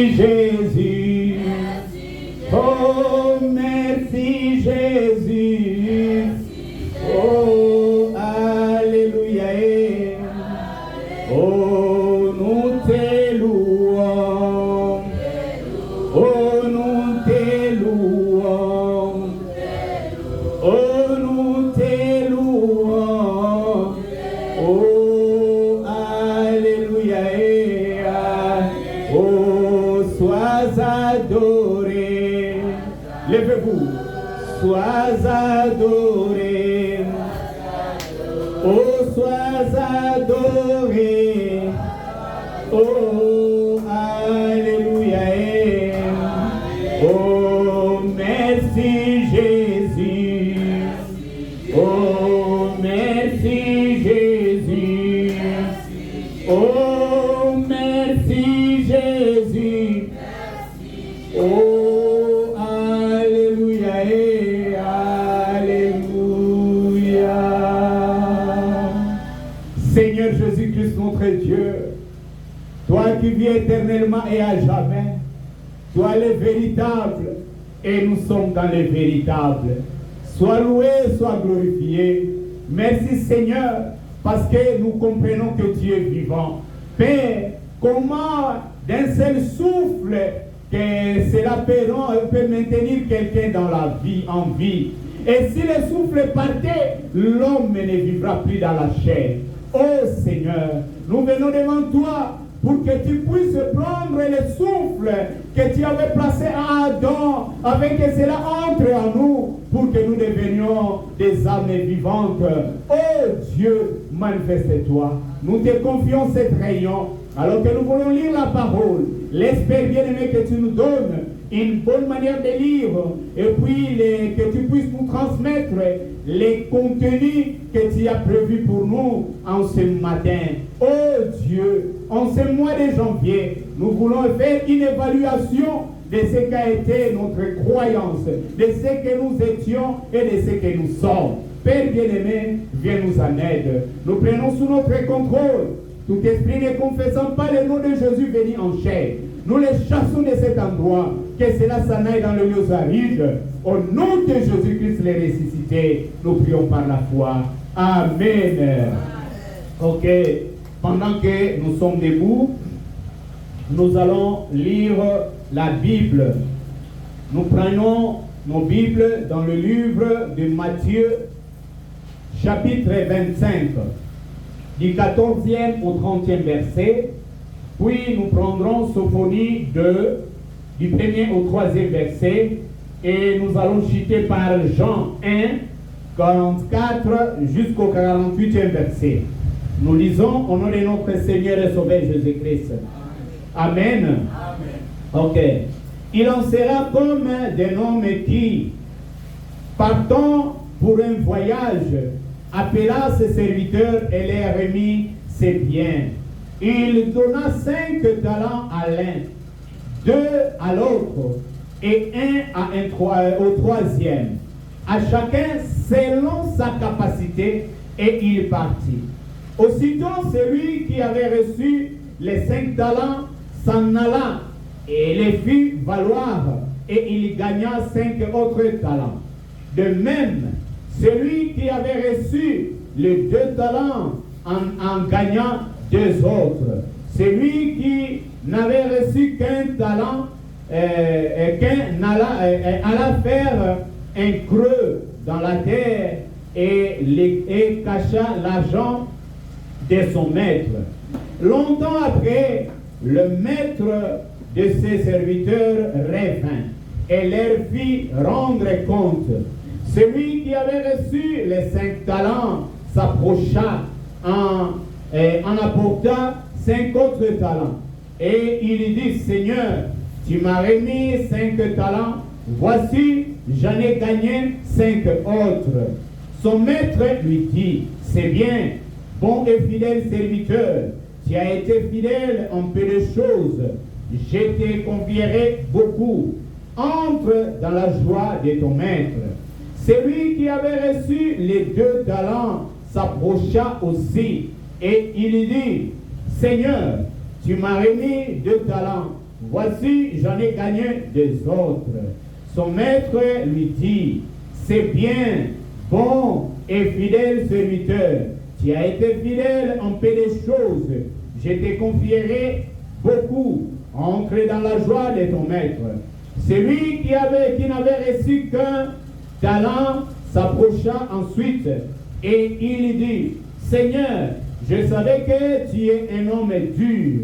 Jésus. Oh, merci Jésus. Oh, alléluia. Oh, nous te louons. Oh, nous te louons. Oh, nous te louons. Oh, alléluia. Oh, sois adoré. Levez-vous. Sois adoré. Oh, sois adoré. Oh, alléluia. Oh, merci Jésus. Oh, merci Jésus. Oh, merci Jésus. Oh, alléluia. Alléluia. Seigneur Jésus-Christ, notre Dieu, toi qui vis éternellement et à jamais, toi le véritable, et nous sommes dans le véritable. Sois loué, sois glorifié. Merci Seigneur, parce que nous comprenons que tu es vivant. Père, comment d'un seul souffle que cela peut maintenir quelqu'un dans la vie, en vie. Et si le souffle partait, l'homme ne vivra plus dans la chair. Oh Seigneur, nous venons devant toi pour que tu puisses prendre le souffle que tu avais placé à Adam, afin que cela entre en nous, pour que nous devenions des âmes vivantes. Oh Dieu, manifeste-toi. Nous te confions cette réunion, alors que nous voulons lire la parole. L'esprit bien-aimé que tu nous donnes, une bonne manière de lire, et puis que tu puisses nous transmettre les contenus que tu as prévus pour nous en ce matin. Oh Dieu, en ce mois de janvier, nous voulons faire une évaluation de ce qu'a été notre croyance, de ce que nous étions et de ce que nous sommes. Père bien-aimé, viens nous en aide. Nous prenons sous notre contrôle tout esprit ne confessant pas le nom de Jésus venu en chair. Nous les chassons de cet endroit, que cela s'en aille dans le lieu aride. Au nom de Jésus-Christ le ressuscité, nous prions par la foi. Amen. Ok, pendant que nous sommes debout, nous allons lire la Bible. Nous prenons nos Bibles dans le livre de Matthieu, chapitre 25, du 14e au 30e verset. Puis nous prendrons Sophonie 2, du 1er au 3e verset. Et nous allons chuter par Jean 1, 44 jusqu'au 48e verset. Nous lisons au nom de notre Seigneur et Sauveur Jésus-Christ. Amen. Amen. Ok. Il en sera comme des hommes qui, partant pour un voyage, appela ses serviteurs et leur remit ses biens. Il donna 5 talents à l'un, 2 à l'autre, et 1 au troisième, à chacun selon sa capacité, et il partit. Aussitôt, celui qui avait reçu les 5 talents s'en alla et les fit valoir, et il gagna 5 autres talents. De même, celui qui avait reçu les 2 talents en gagna 2 autres. Celui qui n'avait reçu qu'un talent, alla faire un creux dans la terre et cacha l'argent de son maître. Longtemps après, le maître de ses serviteurs revint et leur fit rendre compte. Celui qui avait reçu les 5 talents s'approcha en apporta 5 autres talents. Et il dit, Seigneur, tu m'as remis 5 talents, voici, j'en ai gagné 5 autres. Son maître lui dit, c'est bien, bon et fidèle serviteur, tu as été fidèle en peu de choses, je te confierai beaucoup. Entre dans la joie de ton maître. Celui qui avait reçu les 2 talents s'approcha aussi et il dit, Seigneur, tu m'as remis 2 talents, voici, j'en ai gagné des autres. Son maître lui dit, c'est bien, bon et fidèle serviteur. Tu as été fidèle en peu de choses. Je te confierai beaucoup. Entre dans la joie de ton maître. Celui qui n'avait reçu qu'un talent s'approcha ensuite et il dit, Seigneur, je savais que tu es un homme dur,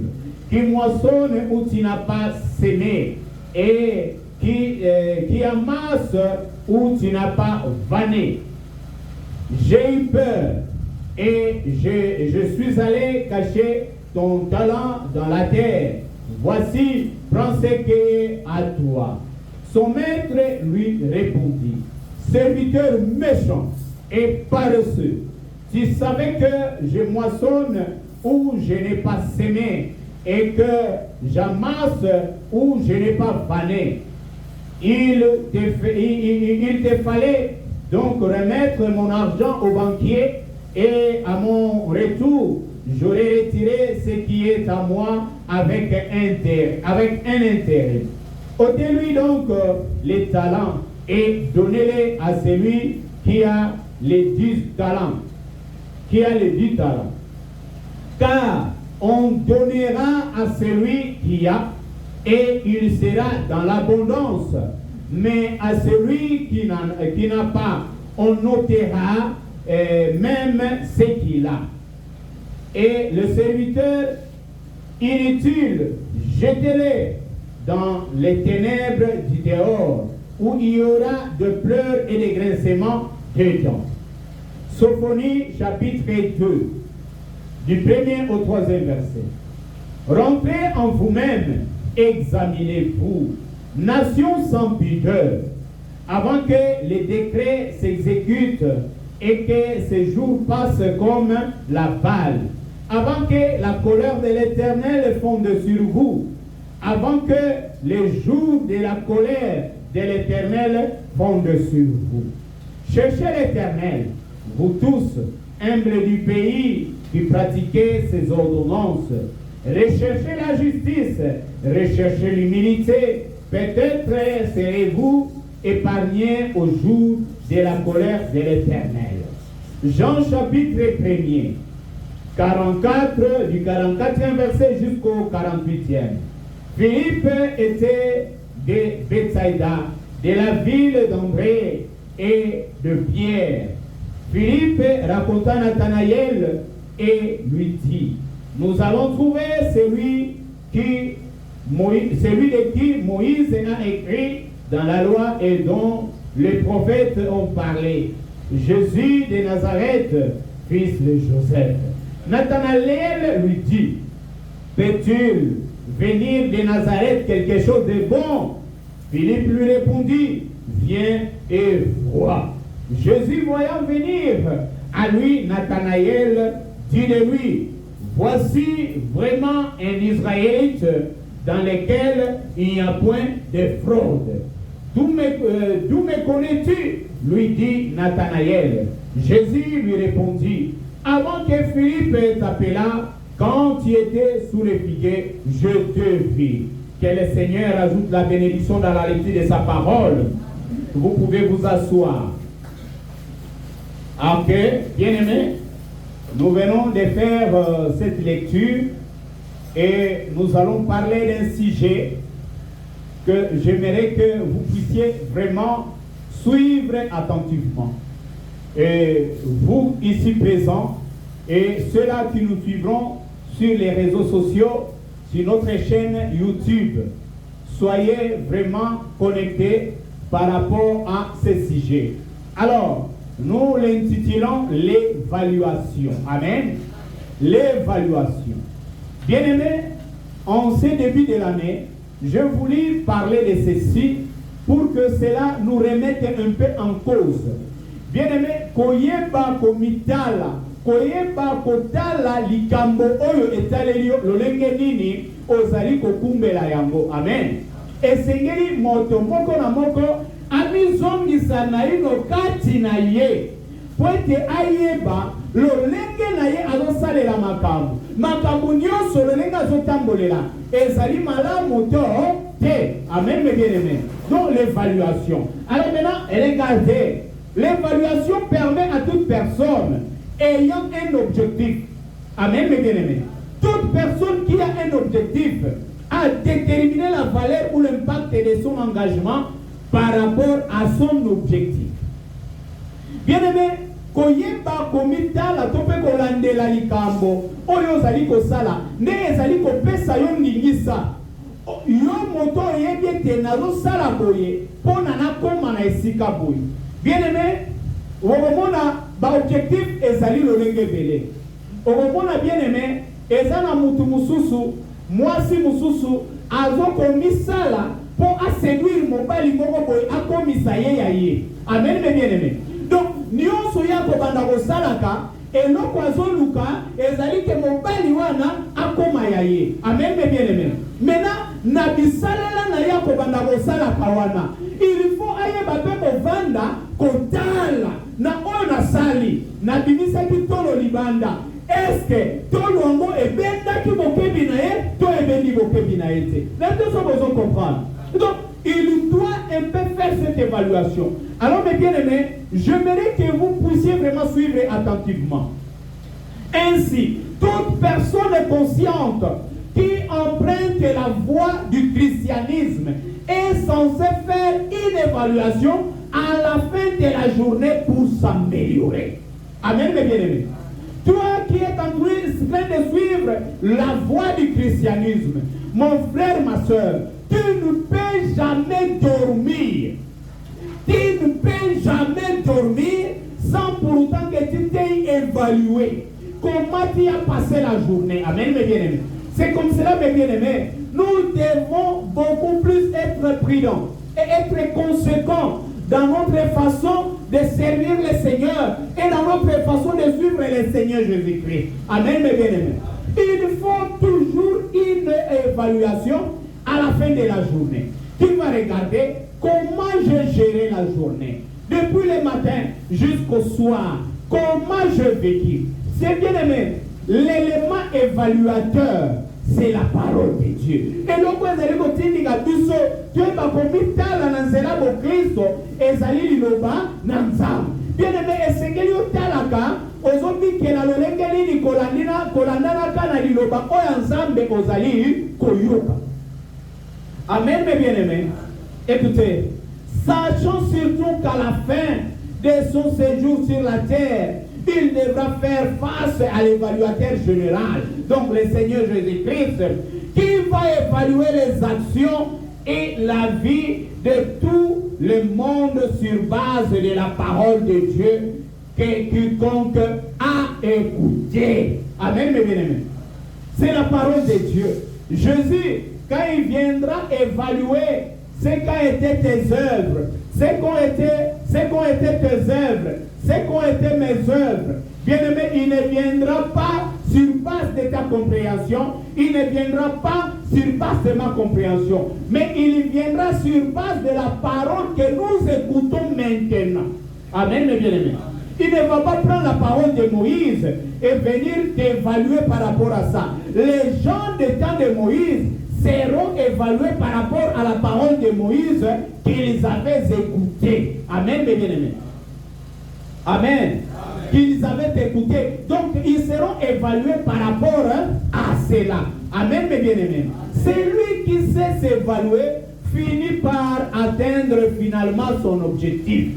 qui moissonne où tu n'as pas sémé et qui amasse où tu n'as pas vanné. J'ai eu peur et je suis allé cacher ton talent dans la terre. Voici, prends ce qui est à toi. Son maître lui répondit, serviteur méchant et paresseux, tu savais que je moissonne où je n'ai pas sémé et que j'amasse où je n'ai pas vanné. Il te fallait donc remettre mon argent au banquier et à mon retour, j'aurais retiré ce qui est à moi avec un intérêt. Ôtez-lui donc les talents et donnez-les à celui qui a les 10 talents. Car on donnera à celui qui a et il sera dans l'abondance. Mais à celui qui n'a pas, on notera même ce qu'il a. Et le serviteur inutile, jetez-les dans les ténèbres du dehors, où il y aura de pleurs et de grincements de dents. Sophonie chapitre 2, du 1er au 3e verset. Rentrez en vous-même, examinez-vous, nation sans pudeur, avant que les décrets s'exécutent et que ces jours passent comme la balle, avant que la colère de l'Éternel fonde sur vous, avant que les jours de la colère de l'Éternel fondent sur vous. Cherchez l'Éternel, vous tous, humbles du pays, qui pratiquez ses ordonnances. Recherchez la justice, recherchez l'humilité, peut-être serez-vous épargnés au jour de la colère de l'Éternel. Jean chapitre 1er, 44, du 44e verset jusqu'au 48e. Philippe était de Bethsaïda, de la ville d'André et de Pierre. Philippe raconta Nathanaël et lui dit, nous allons trouver celui de qui Moïse a écrit dans la loi et dont les prophètes ont parlé, Jésus de Nazareth, fils de Joseph. Nathanaël lui dit, peut-il venir de Nazareth quelque chose de bon? Philippe lui répondit, viens et vois. Jésus voyant venir à lui Nathanaël, dit de lui, voici vraiment un Israélite dans lequel il n'y a point de fraude. D'où me connais-tu? Lui dit Nathanaël. Jésus lui répondit, avant que Philippe t'appela, quand tu étais sous les figuiers, je te vis. Que le Seigneur ajoute la bénédiction dans la lecture de sa parole. Vous pouvez vous asseoir. Ok, bien-aimés, nous venons de faire cette lecture et nous allons parler d'un sujet que j'aimerais que vous puissiez vraiment suivre attentivement. Et vous ici présents et ceux-là qui nous suivront sur les réseaux sociaux, sur notre chaîne YouTube, soyez vraiment connectés par rapport à ce sujet. Alors, nous l'intitulons l'évaluation. Amen. L'évaluation. Bien-aimés, en ce début de l'année, je voulais parler de ceci pour que cela nous remette un peu en cause. Bien-aimés, koyeba komitala, koyeba kotala likambo oyo etalelio lolenge nini ozali kokumbela yango. Amen. Esengeli moto moko na moko amizongisa na ino kati na ye po ete ayeba lolenge na ye azosalela makambo. Makambo nyonso lolenge azotambolela. Ezali malamu to te. Amen, mes bien-aimés. Donc l'évaluation. Alors maintenant, regardez. L'évaluation permet à toute personne ayant un objectif. Amen, mes bien-aimés. Toute personne qui a un objectif a déterminé la valeur ou l'impact de son engagement par rapport à son objectif. Bien-aimé, koyeba komitala tope kolandela likambo oyo zali kosala ne ezali kopesa yo ndingisa yo moto yebi ete nazosala boye mpona nakoma na esika boye. Bien-aimé, okomona baobjectif ezali lolenge ebele. Okomona bien-aimé eza na mutu mususu mwasi mususu azokomisala mpo aséduire mobali moko boye akomisa ye ya ye. Amen, mes bien-aimés. Donc nyonso ya kobanda kosalaka eloko azoluka ezali ke mobali wana akoma ya ye. Amen, mes bien-aimés. Maintenant na bisalela na ya kobanda kosalaka wana il faut ayeba pe kovanda kotala na oyo nasali na bimisaki tolo libanda. Est-ce que tolo yango ebendaki bokebi na ye to ebendi bokebi na ye te? Les deux sont besoin de comprendre. Donc il doit un peu faire cette évaluation. Alors mes bien-aimés, j'aimerais que vous puissiez vraiment suivre attentivement. Ainsi, toute personne consciente qui emprunte la voie du christianisme est censée faire une évaluation à la fin de la journée pour s'améliorer. Amen, mes bien-aimés. Toi qui es en train de suivre la voie du christianisme, mon frère, ma soeur, tu ne peux jamais dormir. Tu ne peux jamais dormir sans pour autant que tu t'aies évalué comment tu as passé la journée. Amen, mes bien-aimés. C'est comme cela, mes bien-aimés. Nous devons beaucoup plus être prudents et être conséquents dans notre façon de servir le Seigneur et dans notre façon de suivre le Seigneur Jésus-Christ. Amen, mes bien-aimés. Il faut toujours une évaluation à la fin de la journée. Tu vas regarder comment j'ai géré la journée. Depuis le matin jusqu'au soir, comment je vécu. C'est bien aimé. L'élément évaluateur, c'est la parole de Dieu. Et donc, vous allez vous dire que Dieu va commettre la nzela de Christ et zali liloba nanzam. Bien aimé, et c'est que vous talaka, aujourd'hui que la lolengeli ni kolandana kana liloba oyanzambe ozali koyoka. Amen, mes bien-aimés. Écoutez, sachons surtout qu'à la fin de son séjour sur la terre, il devra faire face à l'évaluateur général, donc le Seigneur Jésus-Christ, qui va évaluer les actions et la vie de tout le monde sur base de la parole de Dieu que quiconque a écouté. Amen, mes bien-aimés. C'est la parole de Dieu. Jésus, quand il viendra évaluer ce qu'ont été tes œuvres, ce qu'ont été tes œuvres, ce qu'ont été mes œuvres, bien-aimé, il ne viendra pas sur base de ta compréhension, il ne viendra pas sur base de ma compréhension, mais il viendra sur base de la parole que nous écoutons maintenant. Amen, mes bien-aimés. Il ne va pas prendre la parole de Moïse et venir t'évaluer par rapport à ça. Les gens du temps de Moïse seront évalués par rapport à la parole de Moïse qu'ils avaient écoutée. Amen, mes bien-aimés. Amen. Qu'ils avaient écouté. Donc, ils seront évalués par rapport à cela. Amen, mes bien-aimés. Celui qui sait s'évaluer finit par atteindre finalement son objectif.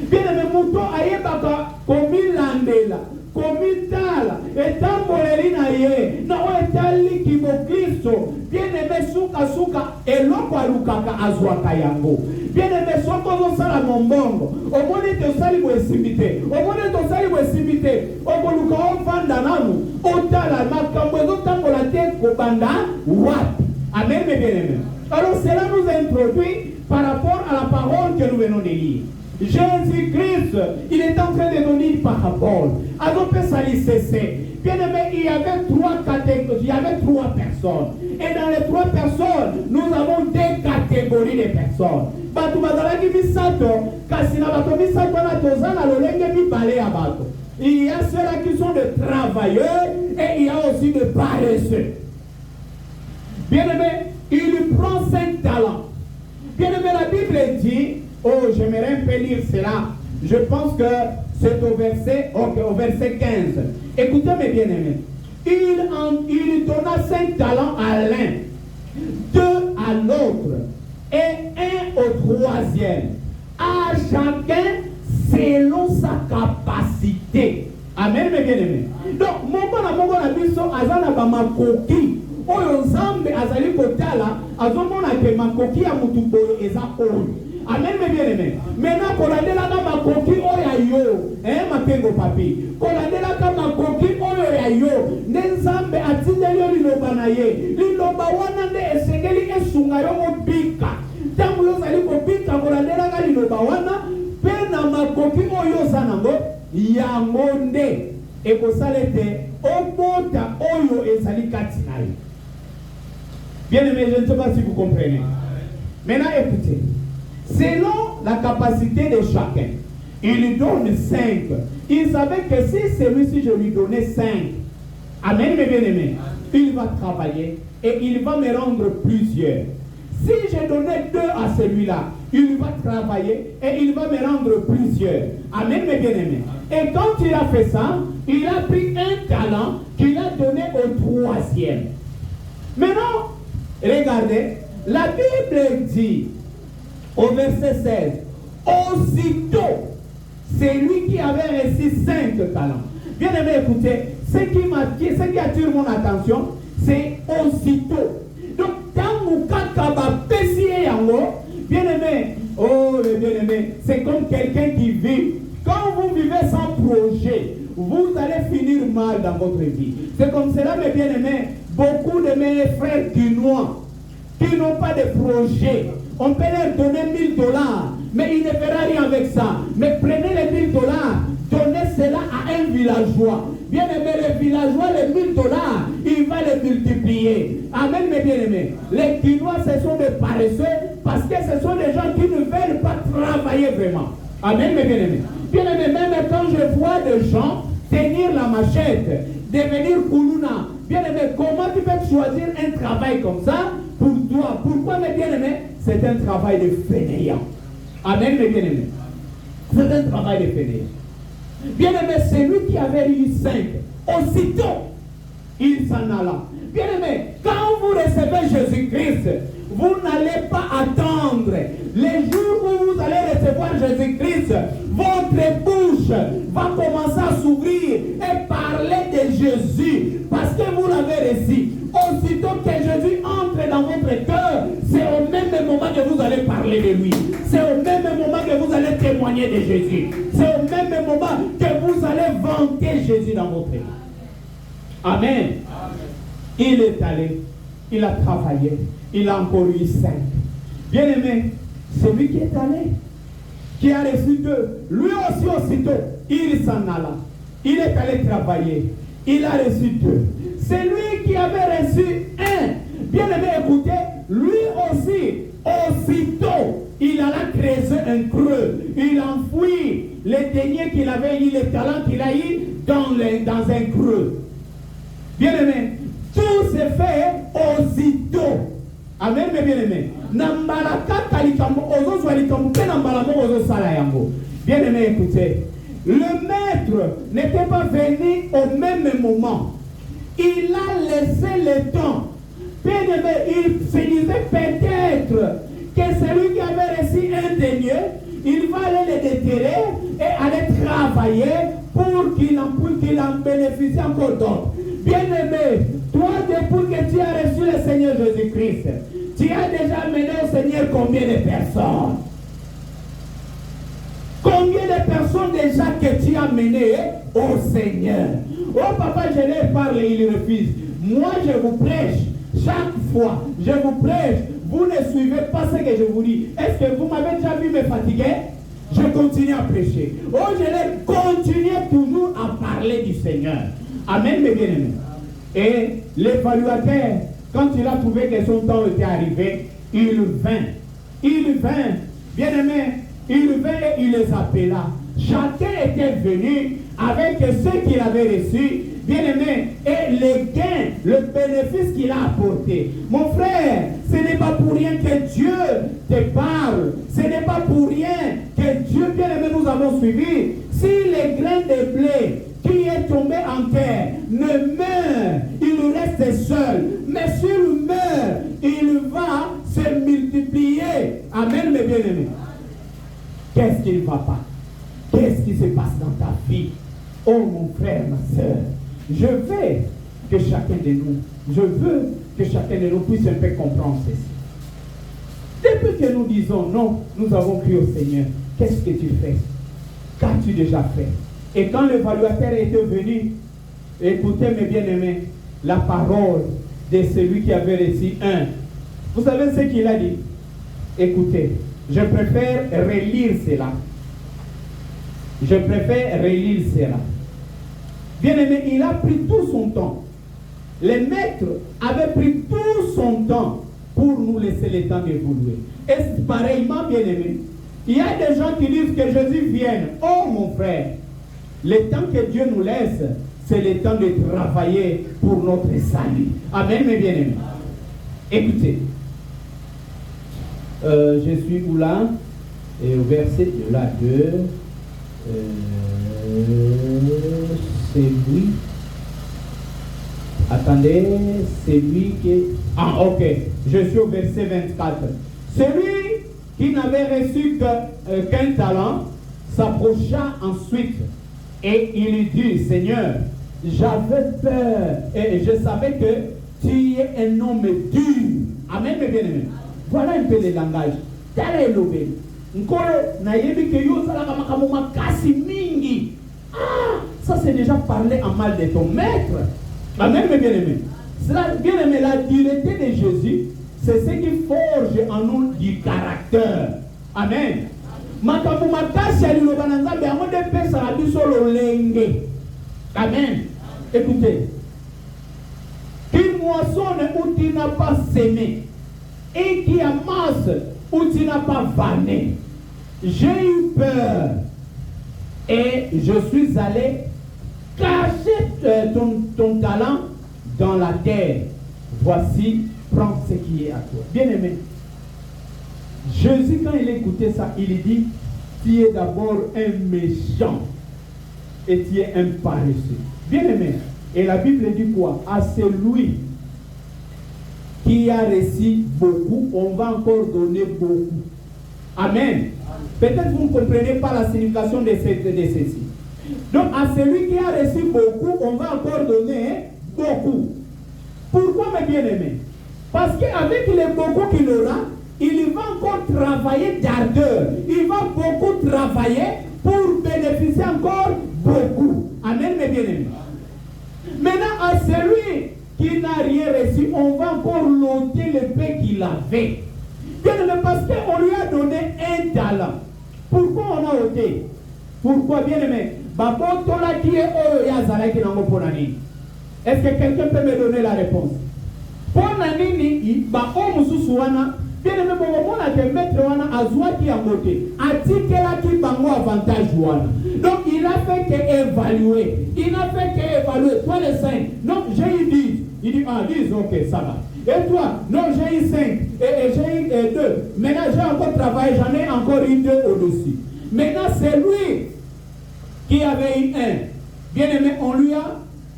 Bien-aimé, mouton ayebaka komilandela, komitala, etamboleli na ye, na o etali kibokristo. Bien-aimé, suka eloko alukaka azwaka yango. Bien-aimé, soko zosala mombongo, omoni tosali boesimite, omoni tosali boesimite, okoluka ofanda nanu, otala makambo ezotambola te kobanda wapi. Amen, mes bien-aimés. Alors cela nous introduit par rapport à la parole que nous venons de lire. Jésus-Christ, il est en train de donner une parabole. Alors, bien aimé, il y avait trois catégories, il y avait trois personnes. Et dans les trois personnes, nous avons deux catégories de personnes. Il y a ceux-là qui sont des travailleurs et il y a aussi des paresseux. Bien-aimé, il prend 5 talents. Bien-aimé, la Bible dit, oh, j'aimerais un peu lire cela. Je pense que c'est au verset 15. Écoutez mes bien-aimés. Il donna 5 talents à l'un, 2 à l'autre et 1 au troisième. À chacun selon sa capacité. Amen, mes bien-aimés. Donc, mon biso azana ba makoki. Oyo nzambe azali kotala, azomona ke makoki ya mutu boyo eza oyo. Amen, mes bien-aimés. Maintenant, kolandela na makoki oyo yo, makengo papi. Kolandela ka makoki oyo ya yo, nzambe atindeli liloba na ye. Liloba wana nde esengeli esunga yo mobika. Tango yo zali kobika kolandela ka liloba wana, pe na makoki oyo zanango yango nde ekosalete obota oyo ezali kati na yo. Bien-aimés, je ne sais pas si vous comprenez. Maintenant, écoutez. Selon la capacité de chacun, il lui donne 5. Il savait que si celui-ci, je lui donnais 5, amen, mes bien-aimés, il va travailler et il va me rendre plusieurs. Si je donnais 2 à celui-là, il va travailler et il va me rendre plusieurs. Amen, mes bien-aimés. Et quand il a fait ça, il a pris un talent qu'il a donné au troisième. Maintenant, regardez, la Bible dit, au verset 16, aussitôt, c'est lui qui avait reçu 5 talents. Bien aimé, écoutez, ce qui attire mon attention, c'est aussitôt. Donc, quand vous bien aimé, oh les bien aimé, c'est comme quelqu'un qui vit. Quand vous vivez sans projet, vous allez finir mal dans votre vie. C'est comme cela, mes bien aimés, beaucoup de mes frères guinois qui n'ont pas de projet. On peut leur donner 1000 $, mais il ne fera rien avec ça. Mais prenez les 1000 $, donnez cela à un villageois. Bien aimé, le villageois, les 1000 $, il va les multiplier. Amen, mes bien-aimés. Les Guinois, ce sont des paresseux parce que ce sont des gens qui ne veulent pas travailler vraiment. Amen, mes bien-aimés. Bien-aimés, même quand je vois des gens tenir la machette, devenir Koulouna, bien-aimé, comment tu peux choisir un travail comme ça pour toi? Pourquoi, mes bien-aimés? C'est un travail de fainéant. Amen, mes bien-aimés. C'est un travail de fainéant. Bien-aimé, c'est lui qui avait eu 5. Aussitôt, il s'en alla. Bien-aimé, quand vous recevez Jésus-Christ, vous n'allez pas attendre. Les jours où vous allez recevoir Jésus-Christ, votre bouche va commencer à s'ouvrir et parler de Jésus parce que vous l'avez reçu. Aussitôt que Jésus entre dans votre cœur, c'est au même moment que vous allez parler de lui. C'est au même moment que vous allez témoigner de Jésus. C'est au même moment que vous allez vanter Jésus dans votre vie. Amen. Amen. Il est allé, il a travaillé, il a encore eu 5. Bien aimé, celui qui est allé, qui a reçu 2, lui aussi aussitôt, il s'en alla. Il est allé travailler, il a reçu 2. Celui qui avait reçu 1, bien aimé, écoutez, lui aussi, aussitôt, il alla creuser un creux. Il enfouit les deniers qu'il avait eu, les talents qu'il a eu dans un creux. Bien aimé, tout se fait aussitôt. Amen, mes bien-aimés. Bien aimé, écoutez. Le maître n'était pas venu au même moment. Il a laissé le temps. Bien aimé, il se disait peut-être que celui qui avait reçu un denier, il va aller le déterrer et aller travailler pour qu'il en bénéficie encore d'autres. Bien-aimé, toi, depuis que tu as reçu le Seigneur Jésus-Christ, tu as déjà mené au Seigneur combien de personnes? Combien de personnes déjà que tu as mené au Seigneur? Oh papa, je leur parle et il refuse. Moi, je vous prêche chaque fois. Je vous prêche. Vous ne suivez pas ce que je vous dis. Est-ce que vous m'avez déjà vu me fatiguer? Je continue à prêcher. Oh, je vais continuer toujours à parler du Seigneur. Amen, mes bien-aimés. Et l'évaluateur, quand il a trouvé que son temps était arrivé, il vint. Il vint, bien-aimé, il vint et il les appela. Chacun était venu avec ce qu'il avait reçu, bien-aimé, et le gain, le bénéfice qu'il a apporté. Mon frère, ce n'est pas pour rien que Dieu te parle. Ce n'est pas pour rien que Dieu, bien-aimé, nous avons suivi. Si les grains de blé qui est tombé en terre ne meurt, il reste seul. Mais s'il meurt, il va se multiplier. Amen, mes bien-aimés. Qu'est-ce qui ne va pas? Qu'est-ce qui se passe dans ta vie? Oh mon frère, ma soeur, je veux que chacun de nous puisse un peu comprendre ceci. Depuis que nous disons non, nous avons cru au Seigneur, qu'est-ce que tu fais? Qu'as-tu déjà fait? Et quand l'évaluateur était venu, écoutez mes bien-aimés, la parole de celui qui avait reçu un. Vous savez ce qu'il a dit? Écoutez, je préfère relire cela. Je préfère relire cela. Bien-aimé, il a pris tout son temps. Les maîtres avaient pris tout son temps pour nous laisser le temps d'évoluer. Et pareillement, bien-aimé, il y a des gens qui disent que Jésus vienne. Oh mon frère, le temps que Dieu nous laisse, c'est le temps de travailler pour notre salut. Amen, mes bien-aimés. Écoutez, je suis où là? Et au verset de là 2, c'est lui. Attendez, c'est lui qui... Ah, ok. Je suis au verset 24. Celui qui n'avait reçu qu'un talent s'approcha ensuite et il lui dit, Seigneur, j'avais peur et je savais que tu es un homme dur. Amen, mes bien-aimés. Voilà un peu le langage. Ah, ça c'est déjà parler en mal de ton maître. Amen, mes bien-aimés. Bien-aimé, la dureté de Jésus, c'est ce qui forge en nous du caractère. Amen. Amen. Écoutez. Qui moissonne où tu n'as pas sémé et qui amasse où tu n'as pas vanné. J'ai eu peur et je suis allé cacher ton talent dans la terre. Voici, prends ce qui est à toi. Bien-aimé, Jésus, quand il écoutait ça, il dit, tu es d'abord un méchant et tu es un paresseux. Bien-aimé, et la Bible dit quoi? À celui qui a reçu beaucoup, on va encore donner beaucoup. Amen. Peut-être vous ne comprenez pas la signification de ceci. Donc, à celui qui a reçu beaucoup, on va encore donner beaucoup. Pourquoi, mes bien-aimés? Parce qu'avec les beaucoup qu'il aura, il va encore travailler d'ardeur. Il va beaucoup travailler pour bénéficier encore beaucoup. Amen, mes bien-aimés. Maintenant, à celui qui n'a rien reçu, on va encore l'ôter le peu qu'il avait. Bien-aimé, parce qu'on lui a donné un talent. Pourquoi on a ôté? Pourquoi, bien-aimé? Est-ce que quelqu'un peut me donner la réponse? Bien-aimé, donc il a fait qu'évaluer. Il n'a fait qu'évaluer. Toi les 5. Non, j'ai eu 10. Il dit, ah 10, ok, ça va. Et toi, non, j'ai eu 5. Et j'ai eu 2. Maintenant, j'ai encore travaillé, j'en ai encore eu 2 au-dessus. Maintenant, c'est lui qui avait eu 1. Bien-aimé, on lui a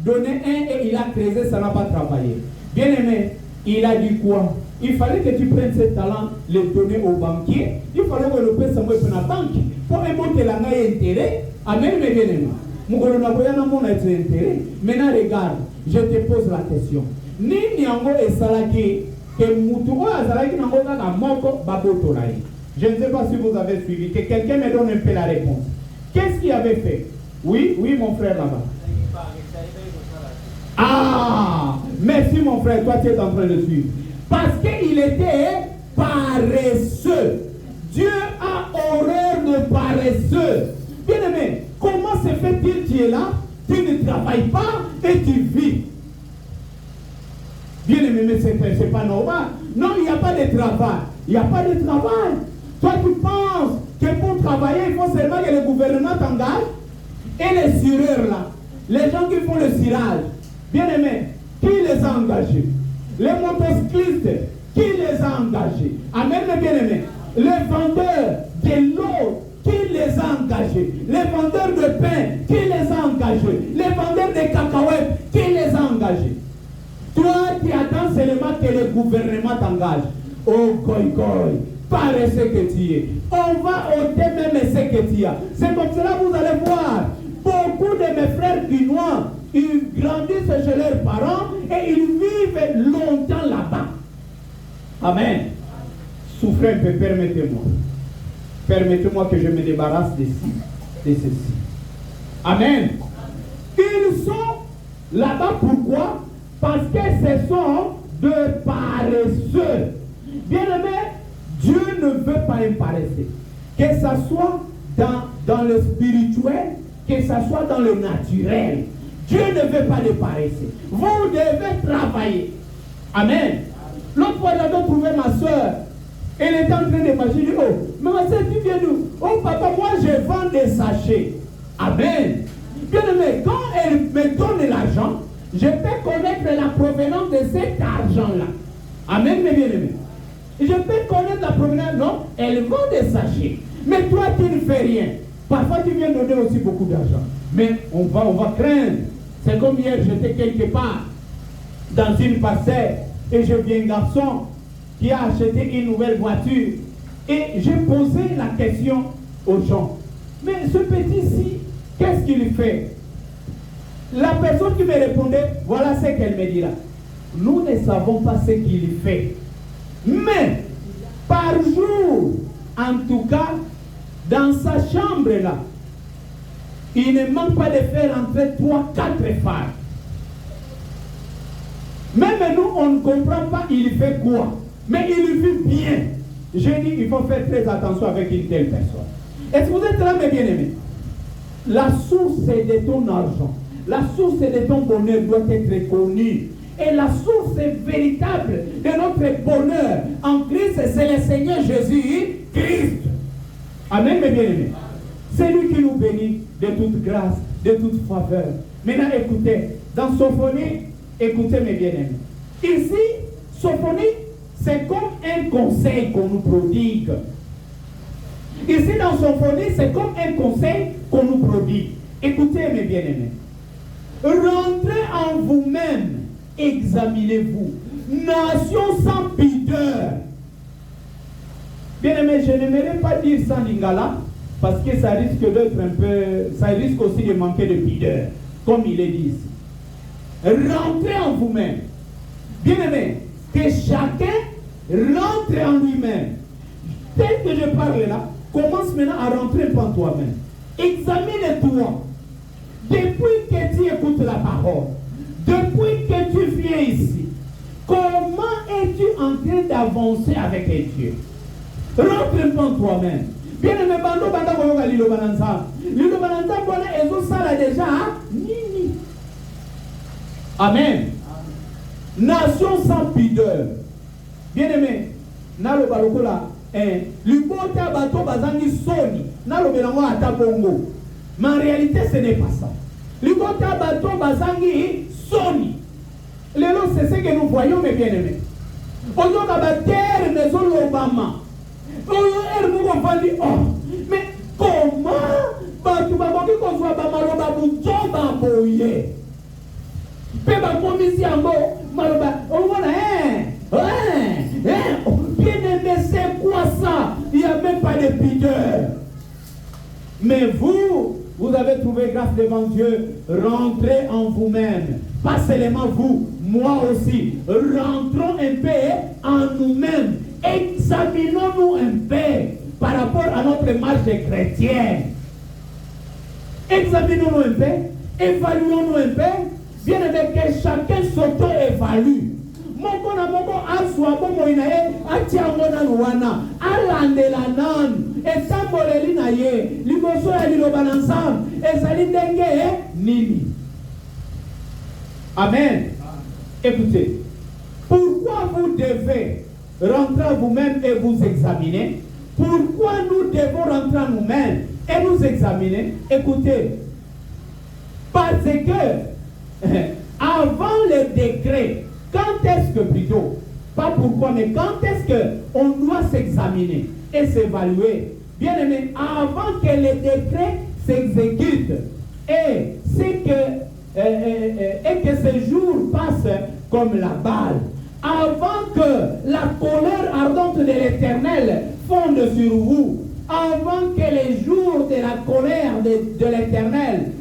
donné 1 et il a creusé, ça n'a pas travaillé. Bien-aimé, il a dit quoi? Il fallait que tu prennes ce talent, le donner au banquier. Il fallait que le pèse pour la banque. Pour émonter la gagne intérêt. Amen, mes bien-aimés. Maintenant, regarde, je te pose la question. Ni Niango et Salaki, que Moutouo a Salaki Nango a Moko Babotoraï. Je ne sais pas si vous avez suivi. Que quelqu'un me donne un peu la réponse. Qu'est-ce qu'il avait fait? Oui, oui, mon frère là-bas. Ah, merci mon frère, toi tu es en train de suivre. Parce qu'il était paresseux. Dieu a horreur de paresseux. Bien-aimé, comment se fait-il que tu es là, tu ne travailles pas et tu vis? Bien-aimé, mais c'est pas normal. Non, il n'y a pas de travail. Il n'y a pas de travail. Toi, tu penses que pour travailler, il faut seulement que le gouvernement t'engage. Et les cireurs là, les gens qui font le cirage, bien aimés, qui les a engagés? Les motocyclistes, qui les a engagés? Amen, bien aimés. Les vendeurs de l'eau, qui les a engagés? Les vendeurs de pain, qui les a engagés? Les vendeurs de cacahuètes, qui les a engagés? Toi, tu attends seulement que le gouvernement t'engage. Oh, goy, paresseux que tu es. On va ôter même ce que tu as. C'est comme cela que vous allez voir. Beaucoup de mes frères guinois, ils grandissent chez leurs parents et ils vivent longtemps là-bas. Amen. Souffrez un peu, permettez-moi. Permettez-moi que je me débarrasse de ceci. Amen. Ils sont là-bas pourquoi? Parce que ce sont de paresseux. Bien-aimé, Dieu ne veut pas un paresseux. Que ça soit dans le spirituel, que ça soit dans le naturel. Dieu ne veut pas de paresseux. Vous devez travailler. Amen. L'autre fois, j'avais trouvé ma soeur. Elle était en train de marcher. Oh, mais ma soeur, tu viens d'où? Oh, papa, moi, je vends des sachets. Amen. Bien-aimé, quand elle me donne l'argent, je peux connaître la provenance de cet argent-là. Amen, mes bien-aimés. Je peux connaître la provenance. Non, elle vend des sachets. Mais toi, tu ne fais rien. Parfois, tu viens donner aussi beaucoup d'argent. Mais on va craindre. C'est comme hier, j'étais quelque part dans une parcelle et je vis un garçon qui a acheté une nouvelle voiture. Et j'ai posé la question aux gens. Mais ce petit-ci, qu'est-ce qu'il fait? La personne qui me répondait, voilà ce qu'elle me dira. Nous ne savons pas ce qu'il fait. Mais, par jour, en tout cas, dans sa chambre là, il ne manque pas de faire entrer 3-4 femmes. Même nous, on ne comprend pas il fait quoi. Mais il vit bien. J'ai dit, il faut faire très attention avec une telle personne. Est-ce que vous êtes là, mes bien-aimés? La source de ton argent, la source de ton bonheur doit être connue. Et la source véritable de notre bonheur en Christ, c'est le Seigneur Jésus-Christ. Amen, mes bien-aimés. C'est lui qui nous bénit de toute grâce, de toute faveur. Maintenant, écoutez, dans Sophonie, écoutez mes bien-aimés. Ici, Sophonie, c'est comme un conseil qu'on nous prodigue. Ici, dans Sophonie, c'est comme un conseil qu'on nous prodigue. Écoutez, mes bien-aimés. Rentrez en vous-même, examinez-vous. Nation sans pudeur. Bien-aimés, je n'aimerais pas dire sans lingala, parce que ça risque d'être un peu, ça risque aussi de manquer de pudeur, comme il est dit ici. Rentrez en vous-même. Bien-aimés, que chacun rentre en lui-même. Tel que je parle là, commence maintenant à rentrer en toi-même. Examine-toi. Depuis que tu écoutes la parole, depuis que tu viens ici, comment es-tu en train d'avancer avec Dieu? Rentre en toi-même. Bien aimé, bando banda koyoka lilo bananza. Lilo bananza bona ezo sala déjà nini. Amen. Nation sans pudeur. Bien aimé, nalo balokola libota bato bazangi soni. Nalo belango ata bongo. Mais en réalité, ce n'est pas ça. Libota bato bazangi soni. Lelo, c'est ce que nous voyons, mes bien-aimés. Oyo kabater maison l'Obama. Mais comment tu vas voir qu'on soit Bamaloba Bouton Bamboye? Peba commissi en mot, Maloba, on voit bien aimé, c'est quoi ça? Il n'y a même pas de pudeur. Mais vous avez trouvé grâce devant Dieu, rentrez en vous-même. Pas seulement vous, moi aussi. Rentrons un peu en nous-mêmes. Examinons-nous un peu par rapport à notre marche chrétienne. Examinons-nous un peu, évaluons-nous un peu, bien aimé que chacun s'auto-évalue. Moko na moko aswa bomo inaye atiango na luwana alandela nanu esamboleli na ye liboso ya liloba na nzambe ezali ndenge nini. Amen. Écoutez, pourquoi vous devez rentrer à vous-même et vous examiner? pourquoi nous devons rentrer en nous-mêmes et nous examiner? Écoutez, parce que avant le décret, quand est-ce que plutôt, pas pourquoi, mais quand est-ce qu'on doit s'examiner et s'évaluer? Bien aimé, avant que le décret s'exécute et que ce jour passe comme la balle, avant que la colère ardente de l'Éternel fonde sur vous, avant que les jours de la colère de l'Éternel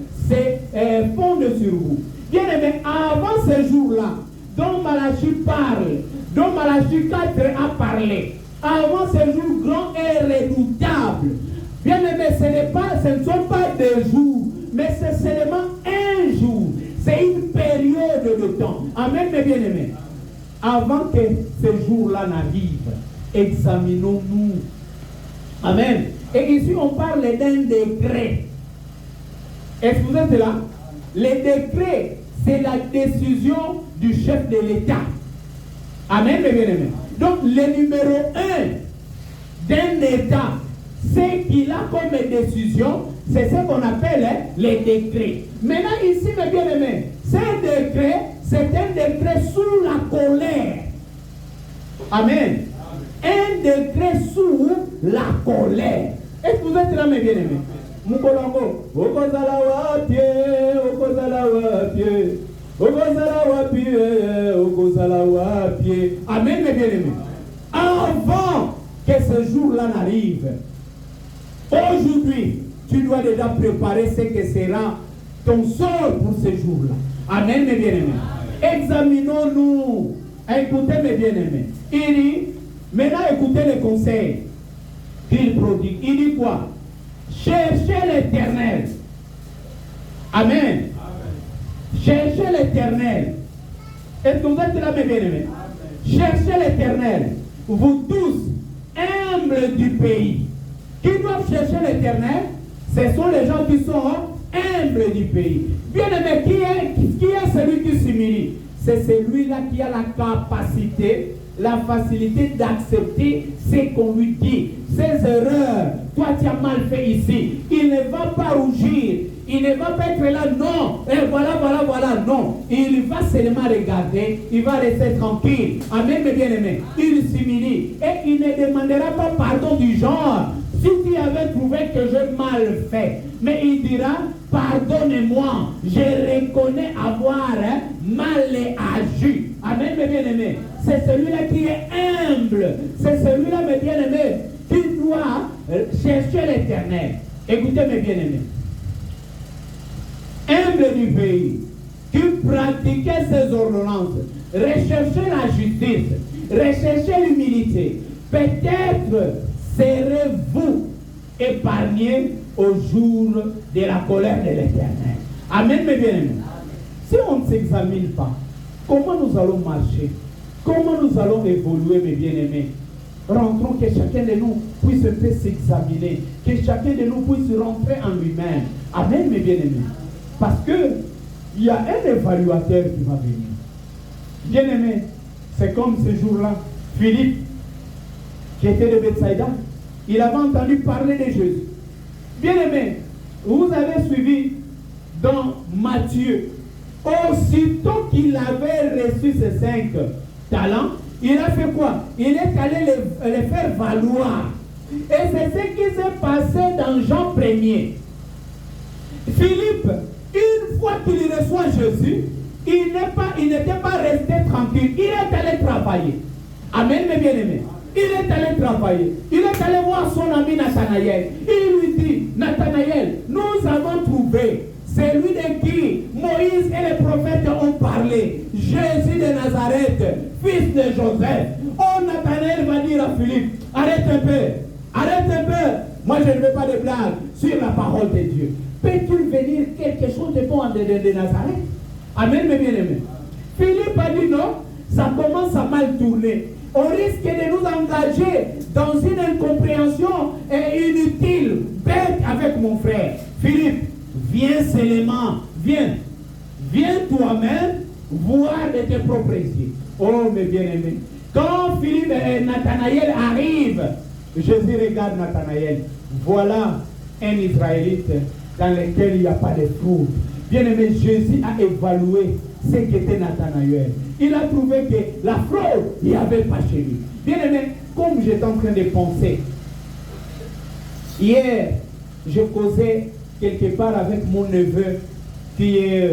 fondent sur vous. Bien aimé, avant ce jour-là, dont Malachie parle, dont Malachie 4 a parlé, avant ce jour grand et redoutable, bien aimé, ce ne sont pas des jours, mais c'est seulement un jour. C'est une période de temps. Amen, mes bien-aimés. Avant que ce jour-là n'arrive, examinons-nous. Amen. Et ici, on parle d'un décret. Est-ce que vous êtes là? Le décret, c'est la décision du chef de l'État. Amen, mes bien-aimés. Donc, le numéro 1 d'un État, ce qu'il a comme décision, c'est ce qu'on appelle les décrets. Maintenant, ici, mes bien-aimés, ce décret, c'est un décret sous la colère. Amen. Un décret sous la colère. Est-ce que vous êtes là, mes bien-aimés? Mukolongo, okozala wapie, okozala wapie, okozala wapie, okozala wapie. Amen, mes bien-aimés. Avant que ce jour-là n'arrive, aujourd'hui, tu dois déjà préparer ce que sera ton sort pour ce jour-là. Amen, mes bien-aimés. Examinons-nous. Écoutez, mes bien-aimés. Il dit, maintenant écoutez les conseils qu'il prodigue. Il dit quoi? Cherchez l'Éternel. Amen. Amen. Cherchez l'Éternel. Est-ce que vous êtes là, mes bien-aimés? Cherchez l'Éternel. Vous tous, humbles du pays. Qui doivent chercher l'Éternel? Ce sont les gens qui sont humbles du pays. Bien-aimé, qui est celui qui s'humilie? C'est celui-là qui a la capacité, la facilité d'accepter ce qu'on lui dit. Ses erreurs. Toi, tu as mal fait ici. Il ne va pas rougir. Il ne va pas être là, non. Et voilà, non. Il va seulement regarder. Il va rester tranquille. Amen, mes bien-aimés. Il s'humilie. Et il ne demandera pas pardon du genre. Si tu avais trouvé que j'ai mal fait, mais il dira, pardonnez-moi, je reconnais avoir mal agi. Amen, mes bien-aimés. C'est celui-là qui est humble. C'est celui-là, mes bien-aimés, qui doit chercher l'Éternel. Écoutez, mes bien-aimés. Humble du pays, qui pratiquait ses ordonnances, recherchez la justice, recherchez l'humilité. Peut-être serez-vous épargnés au jour de la colère de l'Éternel. Amen, mes bien-aimés. Si on ne s'examine pas, comment nous allons marcher? Comment nous allons évoluer, mes bien-aimés? Rentrons, que chacun de nous puisse s'examiner, que chacun de nous puisse rentrer en lui-même. Amen, mes bien-aimés. Parce que il y a un évaluateur qui va venir. Bien-aimé, c'est comme ce jour-là, Philippe, qui était de Bethsaïda, il avait entendu parler de Jésus. Bien-aimé, vous avez suivi dans Matthieu, aussitôt qu'il avait reçu ces 5 talents, il a fait quoi? Il est allé les faire valoir. Et c'est ce qui s'est passé dans Jean 1er. Philippe, une fois qu'il reçoit Jésus, il n'était pas resté tranquille. Il est allé travailler. Amen, mes bien-aimés. Il est allé travailler. Il est allé voir son ami Nathanaël. Il lui dit, Nathanaël, nous avons trouvé celui de qui Moïse et les prophètes ont parlé. Jésus de Nazareth, fils de Joseph. Oh, Nathanaël va dire à Philippe, arrête un peu. Moi, je ne veux pas de blague sur la parole de Dieu. Peut-il venir quelque chose de bon de Nazareth? Amen, mes bien-aimés. Philippe a dit non, ça commence à mal tourner. On risque de nous engager dans une incompréhension inutile, bête avec mon frère. Philippe, viens seulement, viens toi-même voir de tes propres yeux. Oh, mes bien-aimés. Quand Philippe et Nathanaël arrivent Jésus regarde Nathanaël. Voilà un Israélite dans lequel il n'y a pas de fraude. Bien-aimé, Jésus a évalué ce qu'était Nathanaël. Il a trouvé que la fraude, il n'y avait pas chez lui. Bien-aimé, comme j'étais en train de penser, hier, je causais quelque part avec mon neveu qui est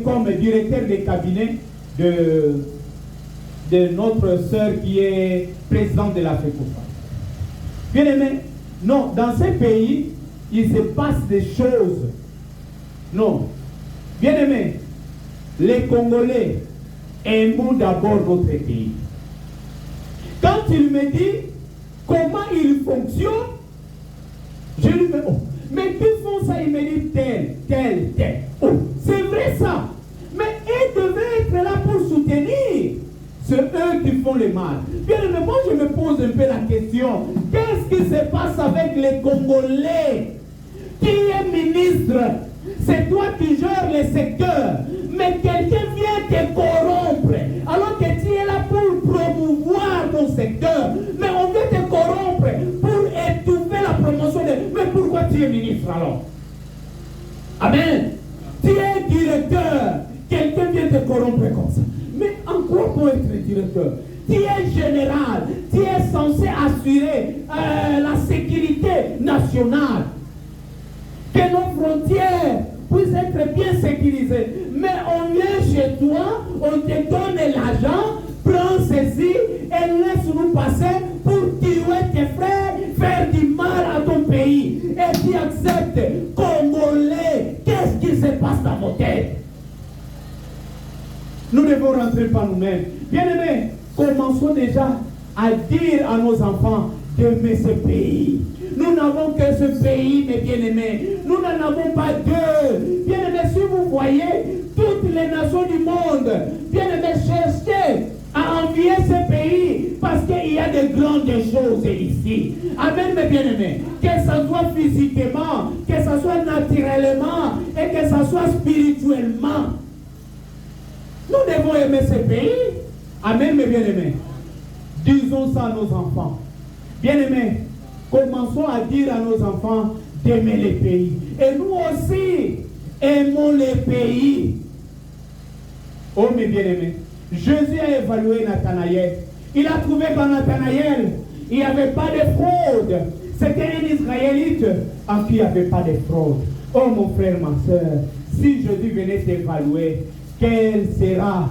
comme directeur de cabinet de notre sœur qui est présidente de la FECOFA. Bien aimé, non, dans ces pays, il se passe des choses. Non. Bien aimé, les Congolais aiment d'abord notre pays. Quand il me dit comment il fonctionne, je lui dis, oh, mais qui font ça? Il me dit tel. Oh, c'est vrai ça. Mais ils devaient être là pour soutenir. C'est eux qui font le mal. Bien, mais moi je me pose un peu la question. Qu'est-ce qui se passe avec les Congolais? Qui est ministre? C'est toi qui gères le secteur. Mais quelqu'un vient te corrompre. Alors que tu es là pour promouvoir ton secteur. Mais on veut te corrompre pour étouffer la promotion de... Mais pourquoi tu es ministre alors? Amen. Tu es directeur. Quelqu'un vient te corrompre comme ça. Mais en quoi pour être directeur? Tu es général. Tu es censé assurer la sécurité nationale. Que nos frontières puissent être bien sécurisées. Mais on vient chez toi, on te donne l'argent, prends ceci et laisse-nous passer pour tuer tes frères, faire du mal à ton pays. Et tu acceptes, Congolais, qu'est-ce qui se passe dans vos têtes? Nous devons rentrer par nous-mêmes. Bien-aimés, commençons déjà à dire à nos enfants d'aimer ce pays. Nous n'avons que ce pays, mes bien-aimés. Nous n'en avons pas deux. Bien-aimés, si vous voyez, toutes les nations du monde, bien-aimés, cherchez à envier ce pays parce qu'il y a de grandes choses ici. Amen, mes bien-aimés. Que ce soit physiquement, que ce soit naturellement et que ce soit spirituellement. Nous devons aimer ce pays. Amen, mes bien-aimés. Disons ça à nos enfants. Bien-aimés, commençons à dire à nos enfants d'aimer les pays. Et nous aussi, aimons les pays. Oh, mes bien-aimés, Jésus a évalué Nathanaël. Il a trouvé qu'en Nathanaël, il n'y avait pas de fraude. C'était un Israélite en qui il n'y avait pas de fraude. Oh, mon frère, ma soeur, si Jésus venait t'évaluer, quel sera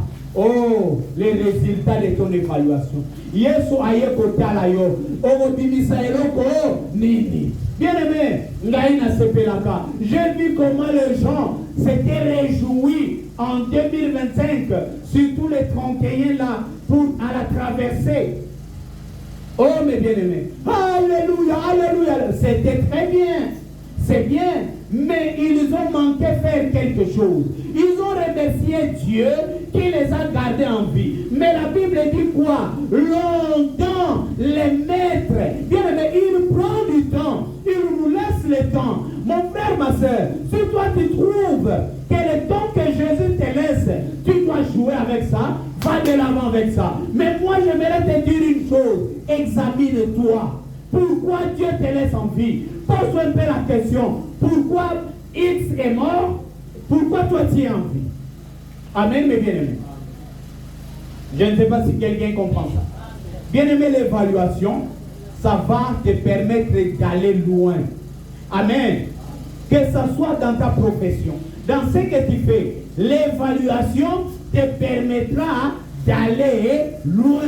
les résultats de ton évaluation? Yesu aye kotala yo obimisa eloko nini. Bien aimé, ngaina sepelaka. J'ai vu comment les gens s'étaient réjouis en 2025, surtout les 31 là, pour à la traversée. Oh mes bien-aimés, alléluia, alléluia, c'était très bien. C'est bien, mais ils ont manqué faire quelque chose. Ils ont remercié Dieu qui les a gardés en vie. Mais la Bible dit quoi? Longtemps, les maîtres, bien aimé, il prend du temps. Il nous laisse le temps. Mon frère, ma soeur, si toi tu trouves que le temps que Jésus te laisse, tu dois jouer avec ça, va de l'avant avec ça. Mais moi, j'aimerais te dire une chose. Examine-toi. Pourquoi Dieu te laisse en vie? Pose-toi un peu la question. Pourquoi X est mort? Pourquoi toi tu es en vie? Amen, mes bien-aimés. Je ne sais pas si quelqu'un comprend ça. Bien-aimé, l'évaluation, ça va te permettre d'aller loin. Amen. Que ce soit dans ta profession, dans ce que tu fais, l'évaluation te permettra d'aller loin.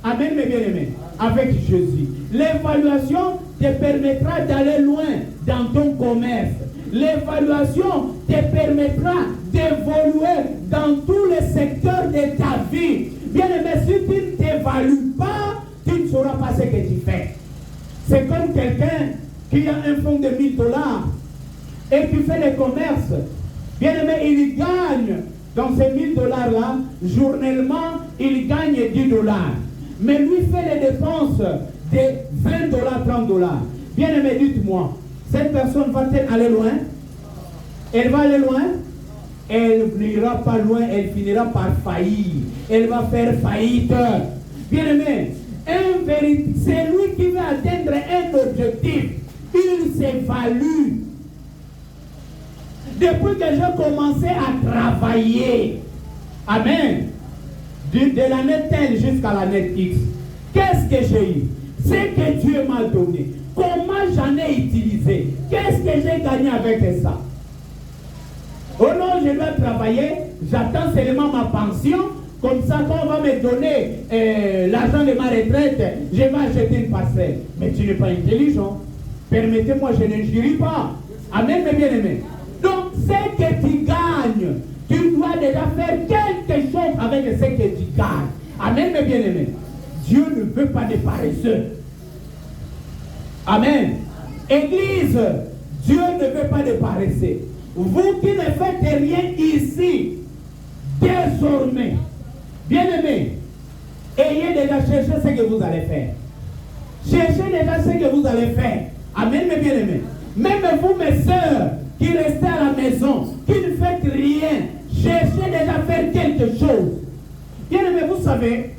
Amen, mes bien-aimés. Avec Jésus. L'évaluation te permettra d'aller loin dans ton commerce. L'évaluation te permettra d'évoluer dans tous les secteurs de ta vie. Bien aimé, si tu ne t'évalues pas, tu ne sauras pas ce que tu fais. C'est comme quelqu'un qui a un fonds de $1000 et qui fait le commerce. Bien aimé, il gagne dans ces $1000 là, journellement, il gagne $10. Mais lui fait les dépenses de $20, $30. Bien aimé, dites-moi, cette personne va-t-elle aller loin? Elle va aller loin? Elle n'ira pas loin, elle finira par faillir. Elle va faire faillite. Bien-aimé, c'est lui qui veut atteindre un objectif. Il s'évalue. Depuis que j'ai commencé à travailler, amen, de l'année telle jusqu'à l'année X, qu'est-ce que j'ai eu? Ce que Dieu m'a donné. Comment j'en ai utilisé? Qu'est-ce que j'ai gagné avec ça? Oh non, je dois travailler, j'attends seulement ma pension. Comme ça, quand on va me donner l'argent de ma retraite, je vais acheter une parcelle. Mais tu n'es pas intelligent. Permettez-moi, je n'injurie pas. Amen, mes bien-aimés. Donc, ce que tu gagnes, tu dois déjà faire quelque chose avec ce que tu gagnes. Amen, mes bien-aimés. Dieu ne veut pas des paresseux. Amen. Église, Dieu ne veut pas des paresseux. Vous qui ne faites rien ici, désormais, bien-aimés, ayez déjà cherché ce que vous allez faire. Cherchez déjà ce que vous allez faire. Amen, mes bien-aimés. Même vous, mes sœurs, qui restez à la maison, qui ne faites rien, cherchez déjà à faire quelque chose. Bien-aimés, vous savez,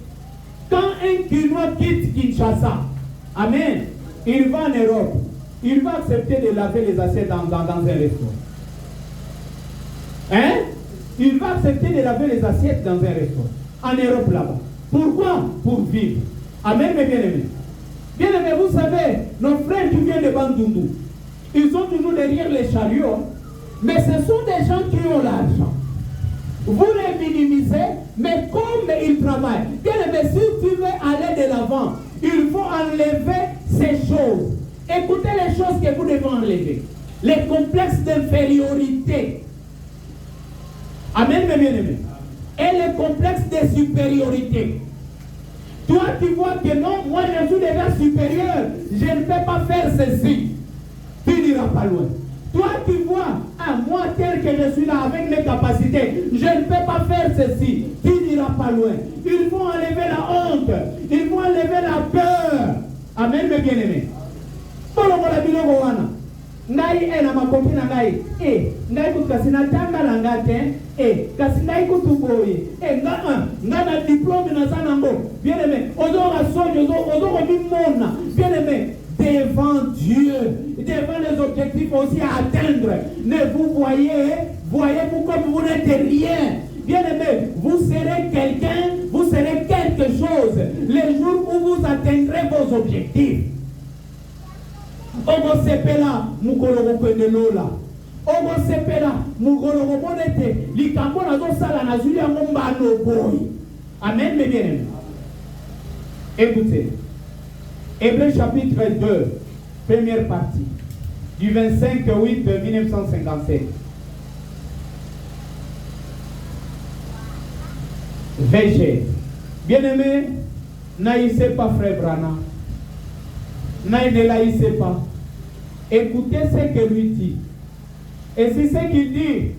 quand un Kinois quitte Kinshasa, amen, il va en Europe, il va accepter de laver les assiettes dans un restaurant. Hein? Il va accepter de laver les assiettes dans un restaurant. En Europe là-bas. Pourquoi? Pour vivre. Amen, mes bien-aimés. Bien-aimés, vous savez, nos frères qui viennent de Bandundu, ils sont toujours derrière les chariots, mais ce sont des gens qui ont l'argent. Vous les minimisez, mais comme ils travaillent, bien-aimés, si tu veux aller de l'avant, il faut enlever ces choses. Écoutez les choses que vous devez enlever. Les complexes d'infériorité. Amen, mes bien-aimés. Et les complexes de supériorité. Toi, tu vois que non, moi je suis déjà supérieur, je ne peux pas faire ceci. Tu n'iras pas loin. Toi, tu vois, moi tel que je suis là avec mes capacités, je ne peux pas faire ceci. Tu n'iras pas loin. Il faut enlever la honte. Il faut enlever la peur. Amen, mes bien-aimés. Ngai na makopi na ngai ngai kutkasina tanga na ngate kasina ikutuboyi nga na diplôme na sanango bien aimé ozo sonyo ozo mona bien aimé devant Dieu, devant les objectifs aussi à atteindre. Ne vous voyez-vous comme vous n'êtes rien. Bien aimé, vous serez quelqu'un, vous serez quelque chose les jours où vous atteindrez vos objectifs. Ogo sepela mukolo kwendelola. Ogo sepela mukolo monete likambo na zo sala na zuli yango mbano boy. Amen, mes bien-aimés. Écoutez. Hébreux chapitre 2, première partie, du 25/8/1957. VG. Bien-aimé, n'haïssez pas frère Brana. Ne l'haïssez pas. Écoutez ce que lui dit. Et c'est ce qu'il dit,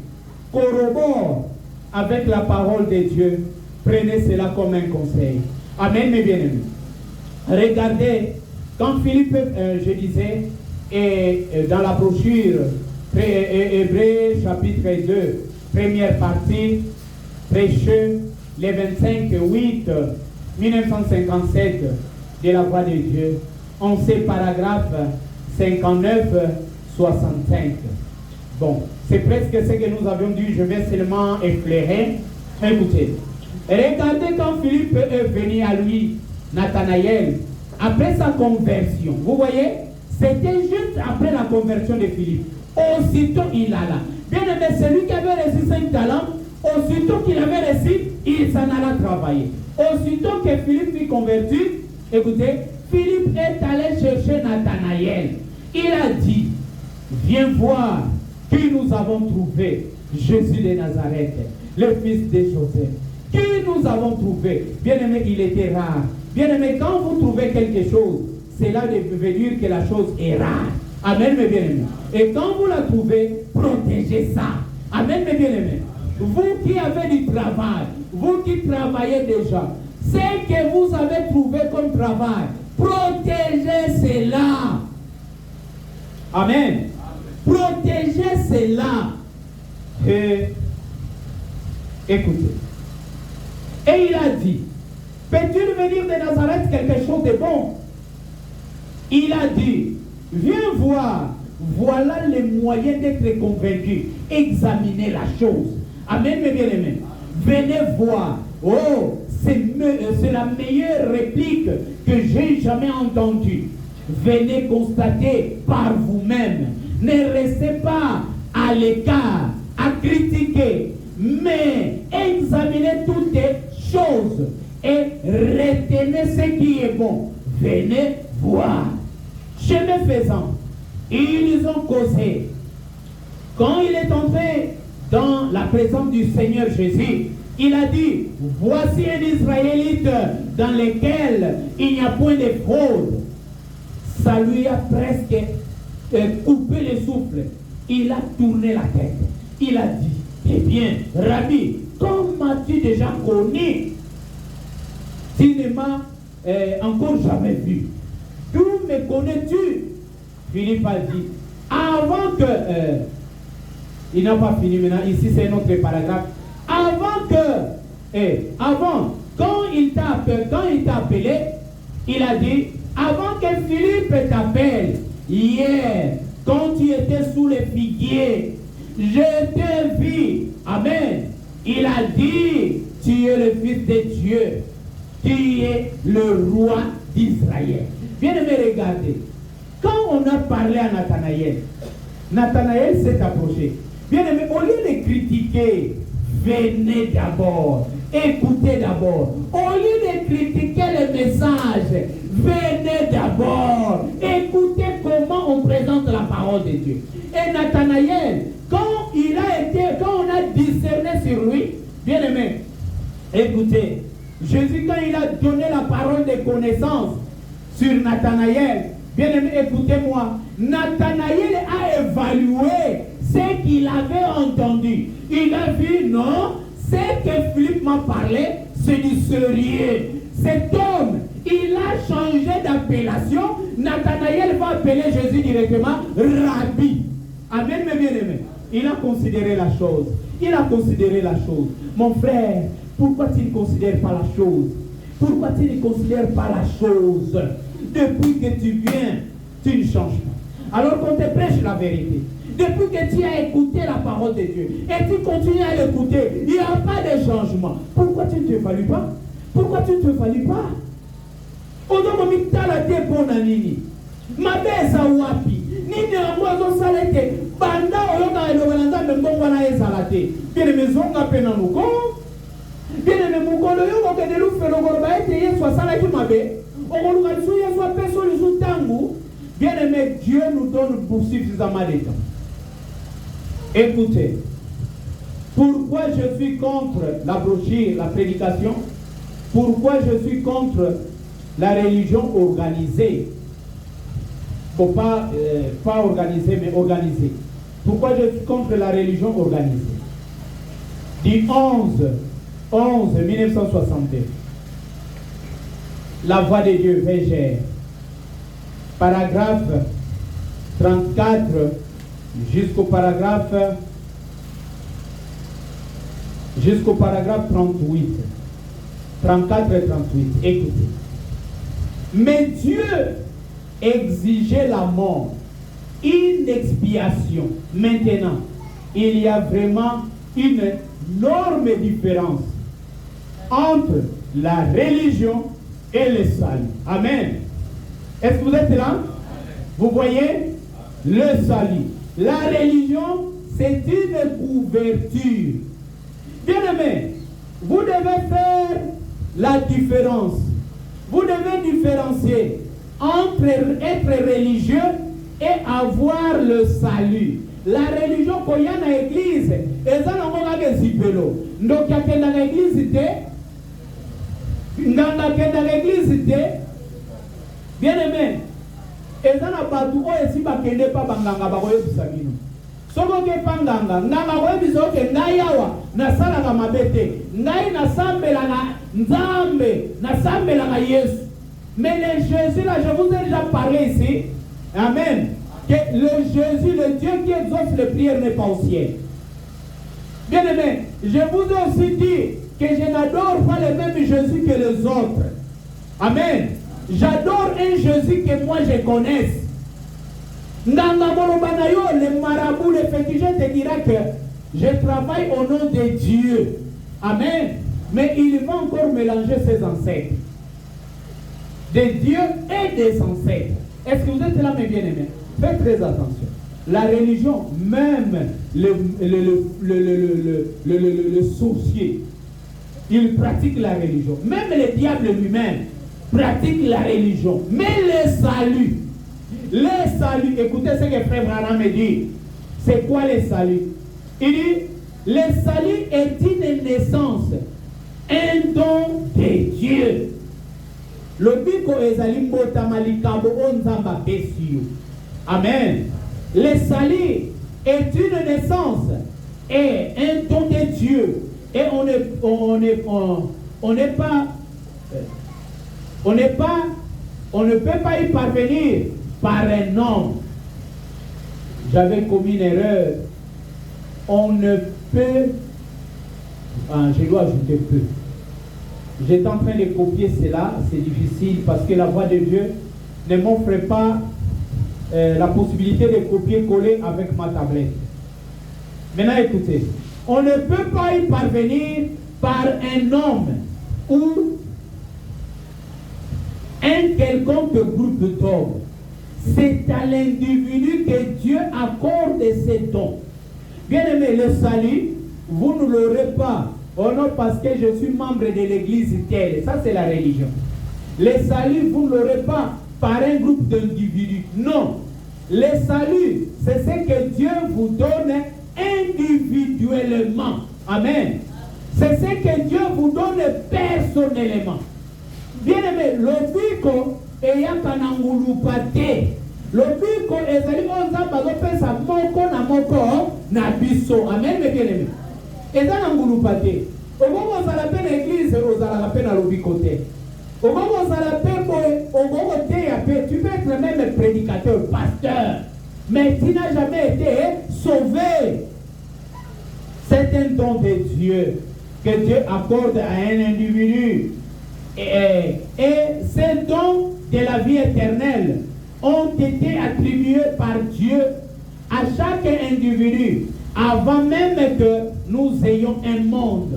corrobore avec la parole de Dieu. Prenez cela comme un conseil. Amen, mes bien-aimés. Regardez, quand Philippe, je disais, dans la brochure, Hébreux chapitre 2, première partie, prêcheux, les 25/8/1957 de la voix de Dieu, on sait paragraphe 59-65. Bon, c'est presque ce que nous avions dit, je vais seulement effleurer. Écoutez, regardez quand Philippe est venu à lui, Nathanaël, après sa conversion, vous voyez, c'était juste après la conversion de Philippe. Aussitôt il alla. Bien aimé, celui qui avait reçu 5 talents, aussitôt qu'il avait reçu, il s'en alla travailler. Aussitôt que Philippe fut converti, écoutez, Philippe est allé chercher Nathanaël. Il a dit, viens voir qui nous avons trouvé, Jésus de Nazareth, le fils de Joseph. Qui nous avons trouvé. Bien aimé, il était rare. Bien aimé, quand vous trouvez quelque chose, cela veut dire que la chose est rare. Amen, mes bien-aimés. Et quand vous la trouvez, protégez ça. Amen, mes bien-aimés. Vous qui avez du travail, vous qui travaillez déjà, ce que vous avez trouvé comme travail, protégez cela. Amen. Protégez cela. Et écoutez. Et il a dit, peux-tu venir de Nazareth quelque chose de bon. Il a dit, viens voir, voilà les moyens d'être convaincu. Examinez la chose. Amen, mes bien-aimés. Venez voir. Oh, c'est la meilleure réplique que j'ai jamais entendue. Venez constater par vous-même. Ne restez pas à l'écart, à critiquer, mais examinez toutes les choses et retenez ce qui est bon. Venez voir. Chemin faisant, ils ont causé. Quand il est entré dans la présence du Seigneur Jésus, il a dit, voici un Israélite dans lequel il n'y a point de fraude. Ça lui a presque coupé le souffle. Il a tourné la tête. Il a dit, eh bien, Rabbi, comme m'as-tu déjà connu? Tu ne m'as encore jamais vu. D'où me connais-tu? Philippe a dit, avant que... il n'a pas fini maintenant, ici c'est un autre paragraphe. Quand il t'a appelé, il a dit, avant que Philippe t'appelle, hier, quand tu étais sous les figuiers, je t'ai vu. Amen. Il a dit, tu es le Fils de Dieu, tu es le roi d'Israël. Bien aimé, regardez. Quand on a parlé à Nathanaël s'est approché. Bien aimé, au lieu de critiquer, venez d'abord, écoutez d'abord. Au lieu de critiquer le message, venez d'abord, écoutez comment on présente la parole de Dieu. Et Nathanaël, quand on a discerné sur lui, bien aimé, écoutez, Jésus, quand il a donné la parole de connaissance sur Nathanaël, bien aimé, écoutez-moi, Nathanaël a évalué ce qu'il avait entendu. Il a vu, non, ce que Philippe m'a parlé, c'est du sérieux. Cet homme, il a changé d'appellation. Nathanaël va appeler Jésus directement Rabbi. Amen, mes bien-aimés. Il a considéré la chose. Il a considéré la chose. Mon frère, pourquoi tu ne considères pas la chose? Pourquoi tu ne considères pas la chose? Depuis que tu viens, tu ne changes pas. Alors qu'on te prêche la vérité. Depuis que tu as écouté la parole de Dieu et tu continues à l'écouter, il n'y a pas de changement. Pourquoi tu ne te values pas? Pourquoi tu ne te values pas? Odomomitala te pona nini? Mabeza wapi? Nini amwazo salete? Banda oyoka elobelanda mbongo na ezalate. Bien mezonga pena nuko. Bien me mukolo yo ke de lufe logoro ba ete yeso sala ki mabe. Ogoluka su yeso peso lu tangu. Bien aimé, Dieu nous donne pour suffisamment de temps. Écoutez, pourquoi je suis contre la brochure, la prédication? Pourquoi je suis contre la religion organisée? Pas organisée, mais organisée. Pourquoi je suis contre la religion organisée? Du 1962, la voix de Dieu, Végère, paragraphe 34 jusqu'au paragraphe 38. 34 et 38. Écoutez. Mais Dieu exigeait la mort, une expiation. Maintenant, il y a vraiment une énorme différence entre la religion et le salut. Amen. Est-ce que vous êtes là? Vous voyez? Le salut. La religion, c'est une couverture. Bien-aimés, vous devez faire la différence. Vous devez différencier entre être religieux et avoir le salut. La religion qu'il y a dans l'église, et ça n'a pas de zipelo. Donc il y a que dans l'église, bien aimé, et ça n'a pas tout, et si pas qu'il n'est pas banganga, baroye bisabino. Soko ke panganga, nganga baroye bisoke, ngayawa, na sala na mabete, ngai na sambela na nzambe, na sambela na Yesu. Mais le Jésus là, je vous ai déjà parlé ici, amen, que le Jésus, le Dieu qui exauce les prières n'est pas au ciel. Bien aimé, je vous ai aussi dit que je n'adore pas le même Jésus que les autres. Amen. J'adore un Jésus que moi je connaisse. Nganga Molobanayo, le marabout, le féticheur te dira que je travaille au nom de Dieu. Amen. Mais il va encore mélanger ses ancêtres. Des dieux et des ancêtres. Est-ce que vous êtes là, mes bien-aimés? Faites très attention. La religion, même le sorcier, il pratique la religion. Même le diable lui-même pratique la religion. Mais le salut, écoutez ce que Frère Branham me dit. C'est quoi le salut? Il dit, le salut est une naissance, un don de Dieu. Le biko ezali mbota malikabo onzamba besio. Amen. Le salut est une naissance et un don de Dieu. Et on ne peut pas y parvenir par un homme. J'avais commis une erreur. On ne peut. Je dois ajouter peu. J'étais en train de copier cela, c'est difficile parce que la voix de Dieu ne m'offre pas la possibilité de copier-coller avec ma tablette. Maintenant écoutez, on ne peut pas y parvenir par un homme ou un quelconque groupe d'hommes. C'est à l'individu que Dieu accorde ses dons. Bien aimé, le salut, vous ne l'aurez pas. Oh non, parce que je suis membre de l'église telle. Ça, c'est la religion. Le salut, vous ne l'aurez pas par un groupe d'individus. Non. Le salut, c'est ce que Dieu vous donne individuellement. Amen. C'est ce que Dieu vous donne personnellement. Bien aimé, le biko est yakanangulupate. Le biko est allé sa moko na moko na biso. Amen, mes bien aimés. Et dans l'angulupate, au moment où on s'appelle l'église, on s'appelle à l'obicoté. Au moment où on s'appelle tu peux être même prédicateur, pasteur, mais tu n'as jamais été sauvé. C'est un don de Dieu que Dieu accorde à un individu. Et ces dons de la vie éternelle ont été attribués par Dieu à chaque individu avant même que nous ayons un monde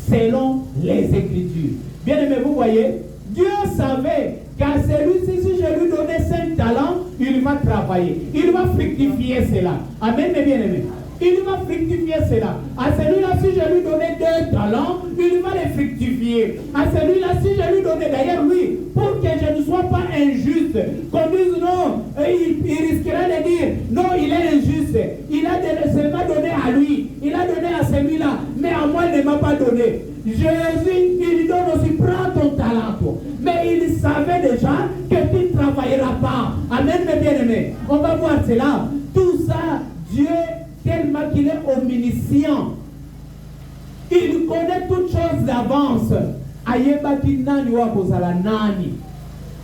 selon les Écritures. Bien aimé, vous voyez, Dieu savait qu'à celui-ci, si je lui donnais 5 talents, il va travailler. Il va fructifier cela. Amen, mes bien-aimés. Il va fructifier cela. À celui-là, si je lui donnais 2 talents, il va les fructifier. À celui-là, si je lui donnais, d'ailleurs, lui, pour que je ne sois pas injuste, qu'on dise non, il risquerait de dire, non, il est injuste. Il a seulement donné à lui. Il a donné à celui-là, mais à moi, il ne m'a pas donné. Jésus, il lui donne aussi, prends ton talent, toi. Mais il savait déjà que tu ne travailleras pas. Amen, mes bien-aimés. On va voir cela. Tout ça, Dieu, tellement qu'il est omniscient, il connaît toutes choses d'avance.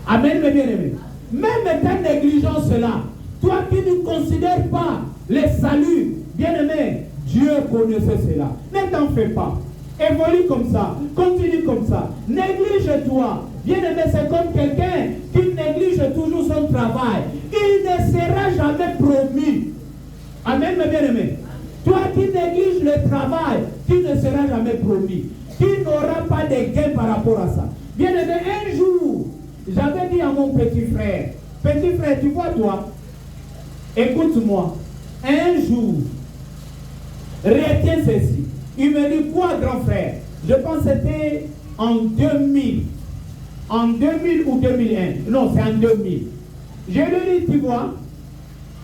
Amen, mes bien-aimés. Même ta négligence cela, toi qui ne considères pas le salut, bien-aimé, Dieu connaissait cela. Ne t'en fais pas. Évolue comme ça, continue comme ça. Néglige-toi. Bien-aimé, c'est comme quelqu'un qui néglige toujours son travail. Il ne sera jamais promu. Amen, mes bien-aimés. Toi qui négliges le travail, tu ne seras jamais promis. Tu n'auras pas de gain par rapport à ça. Bien-aimé, un jour, j'avais dit à mon petit frère, tu vois toi, écoute-moi, un jour, retiens ceci. Il me dit, quoi, grand frère? Je pense que c'était en 2000. En 2000 ou 2001. Non, c'est en 2000. Je lui ai dit, tu vois,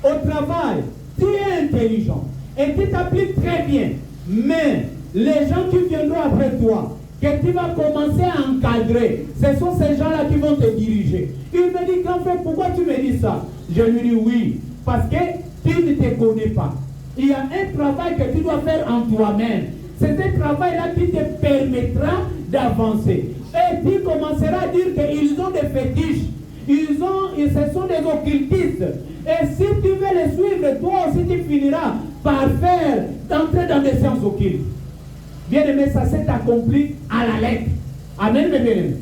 au travail, tu es intelligent et tu t'appliques très bien. Mais les gens qui viendront après toi, que tu vas commencer à encadrer, ce sont ces gens-là qui vont te diriger. Il me dit, grand frère, pourquoi tu me dis ça? Je lui dis oui, parce que tu ne te connais pas. Il y a un travail que tu dois faire en toi-même. C'est ce travail-là qui te permettra d'avancer. Et tu commenceras à dire qu'ils ont des fétiches. Ce sont des occultistes. Et si tu veux les suivre, toi aussi tu finiras par d'entrer dans des sciences occultes. Bien aimé, ça s'est accompli à la lettre. Amen, mes bien-aimés.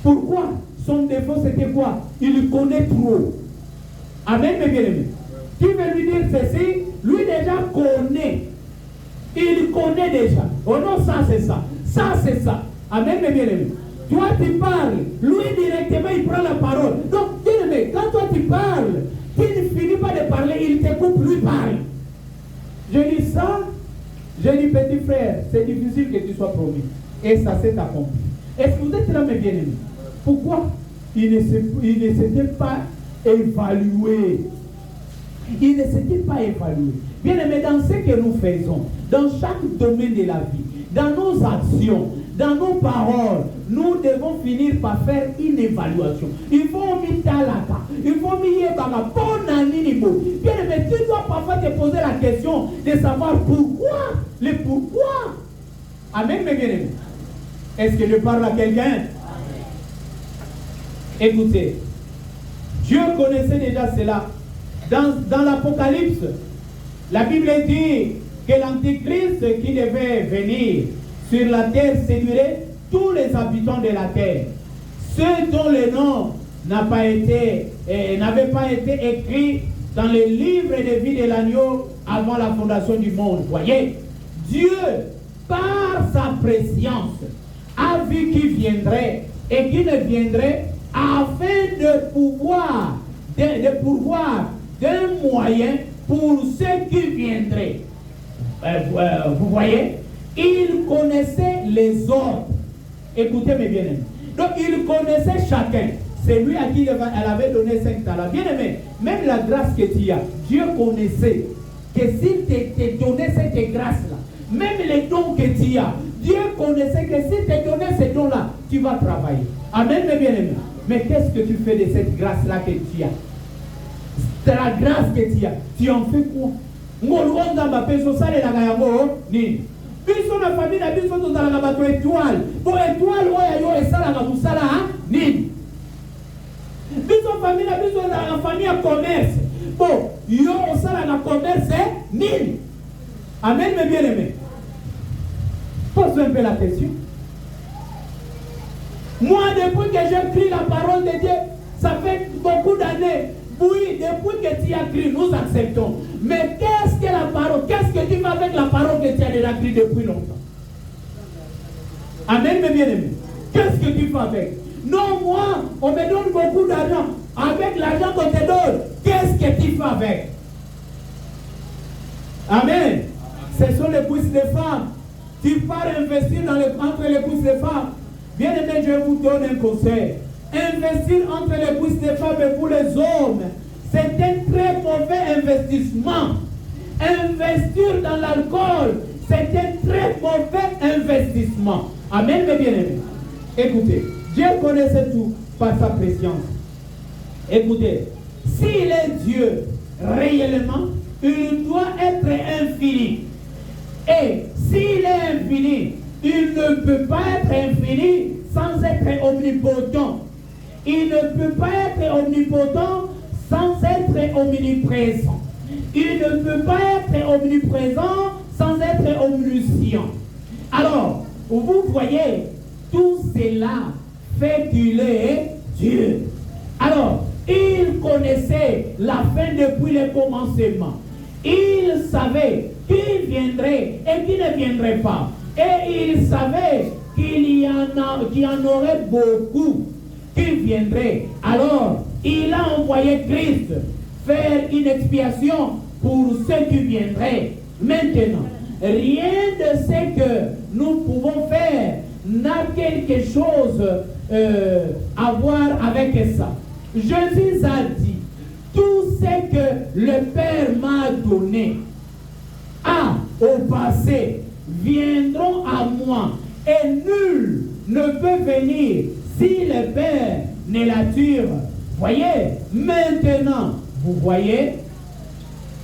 Pourquoi? Son défaut, c'était quoi? Il connaît trop. Amen, mes bien-aimés. Qui veut lui dire ceci? Lui déjà connaît. Il connaît déjà. Oh non, ça c'est ça. Ça c'est ça. Amen, mes bien-aimés. Toi tu parles. Lui directement il prend la parole. Donc, bien-aimé, quand toi tu parles, tu ne finis pas de parler, il te coupe, lui parle. Je dis ça. Je dis petit frère, c'est difficile que tu sois promis. Et ça s'est accompli. Est-ce que vous êtes là, mes bien-aimés? Pourquoi? Il ne s'était pas évalué. Il ne s'était pas évalué. Bien aimé, dans ce que nous faisons, dans chaque domaine de la vie, dans nos actions, dans nos paroles, nous devons finir par faire une évaluation. Il faut mettre la carte. Il faut mettre la bonne animaux. Bien aimé, tu dois parfois te poser la question de savoir pourquoi. Le pourquoi. Amen, mes bien-aimés. Est-ce que je parle à quelqu'un? Écoutez, Dieu connaissait déjà cela. Dans l'Apocalypse, la Bible dit que l'Antichrist qui devait venir sur la terre séduirait tous les habitants de la terre. Ceux dont le nom n'avait pas été écrit dans le livre de vie de l'agneau avant la fondation du monde. Voyez, Dieu, par sa préscience, a vu qui viendrait et qui ne viendrait afin de pourvoir d'un moyen pour ceux qui viendraient. Vous voyez, il connaissait les ordres. Écoutez mes bien-aimés. Donc il connaissait chacun. C'est lui à qui elle avait donné 5 talents. Bien-aimé, même la grâce que tu as, Dieu connaissait que s'il te donnait cette grâce-là, même les dons que tu as, Dieu connaissait que s'il te donnait ces dons-là, tu vas travailler. Amen mes bien-aimés. Mais qu'est-ce que tu fais de cette grâce-là que tu as? C'est la grâce que tu en fais quoi? Biso na famille na biso tozalaka bato étoile. Bon étoile oyo yo esalaka mosala nini? Biso famille na biso na famille ya commerce. Bon, yo osalaka commerce nini? Amen mes bien-aimés. Pose un peu la question. Moi depuis que j'écris la parole de Dieu, ça fait beaucoup d'années. Oui, depuis que tu as écrit, nous acceptons. Mais qu'est-ce que la parole? Qu'est-ce que tu fais avec la parole que tu as déjà écrite depuis longtemps? Amen, mes bien-aimés. Qu'est-ce que tu fais avec? Non, moi, on me donne beaucoup d'argent. Avec l'argent qu'on te donne, qu'est-ce que tu fais avec? Amen. Ce sont les cuisses des femmes. Tu pars investir entre les cuisses des femmes. Bien aimé, je vous donne un conseil. Investir entre les cuisses des femmes et pour les hommes, c'est un très mauvais investissement. Investir dans l'alcool, c'est un très mauvais investissement. Amen, mes bien-aimés. Écoutez, Dieu connaissait tout par sa préscience. Écoutez, s'il est Dieu réellement, il doit être infini. Et s'il est infini, il ne peut pas être infini sans être omnipotent. Il ne peut pas être omnipotent sans être omniprésent. Il ne peut pas être omniprésent sans être omniscient. Alors, vous voyez, tout cela fait qu'il est Dieu. Alors, il connaissait la fin depuis le commencement. Il savait qui viendrait et qui ne viendrait pas. Et il savait qu'il y en aurait beaucoup qui viendraient. Alors, il a envoyé Christ faire une expiation pour ceux qui viendraient. Maintenant, rien de ce que nous pouvons faire n'a quelque chose à voir avec ça. Jésus a dit, tout ce que le Père m'a donné au passé viendront à moi, et nul ne peut venir si le Père ne l'attire. Voyez, maintenant, vous voyez,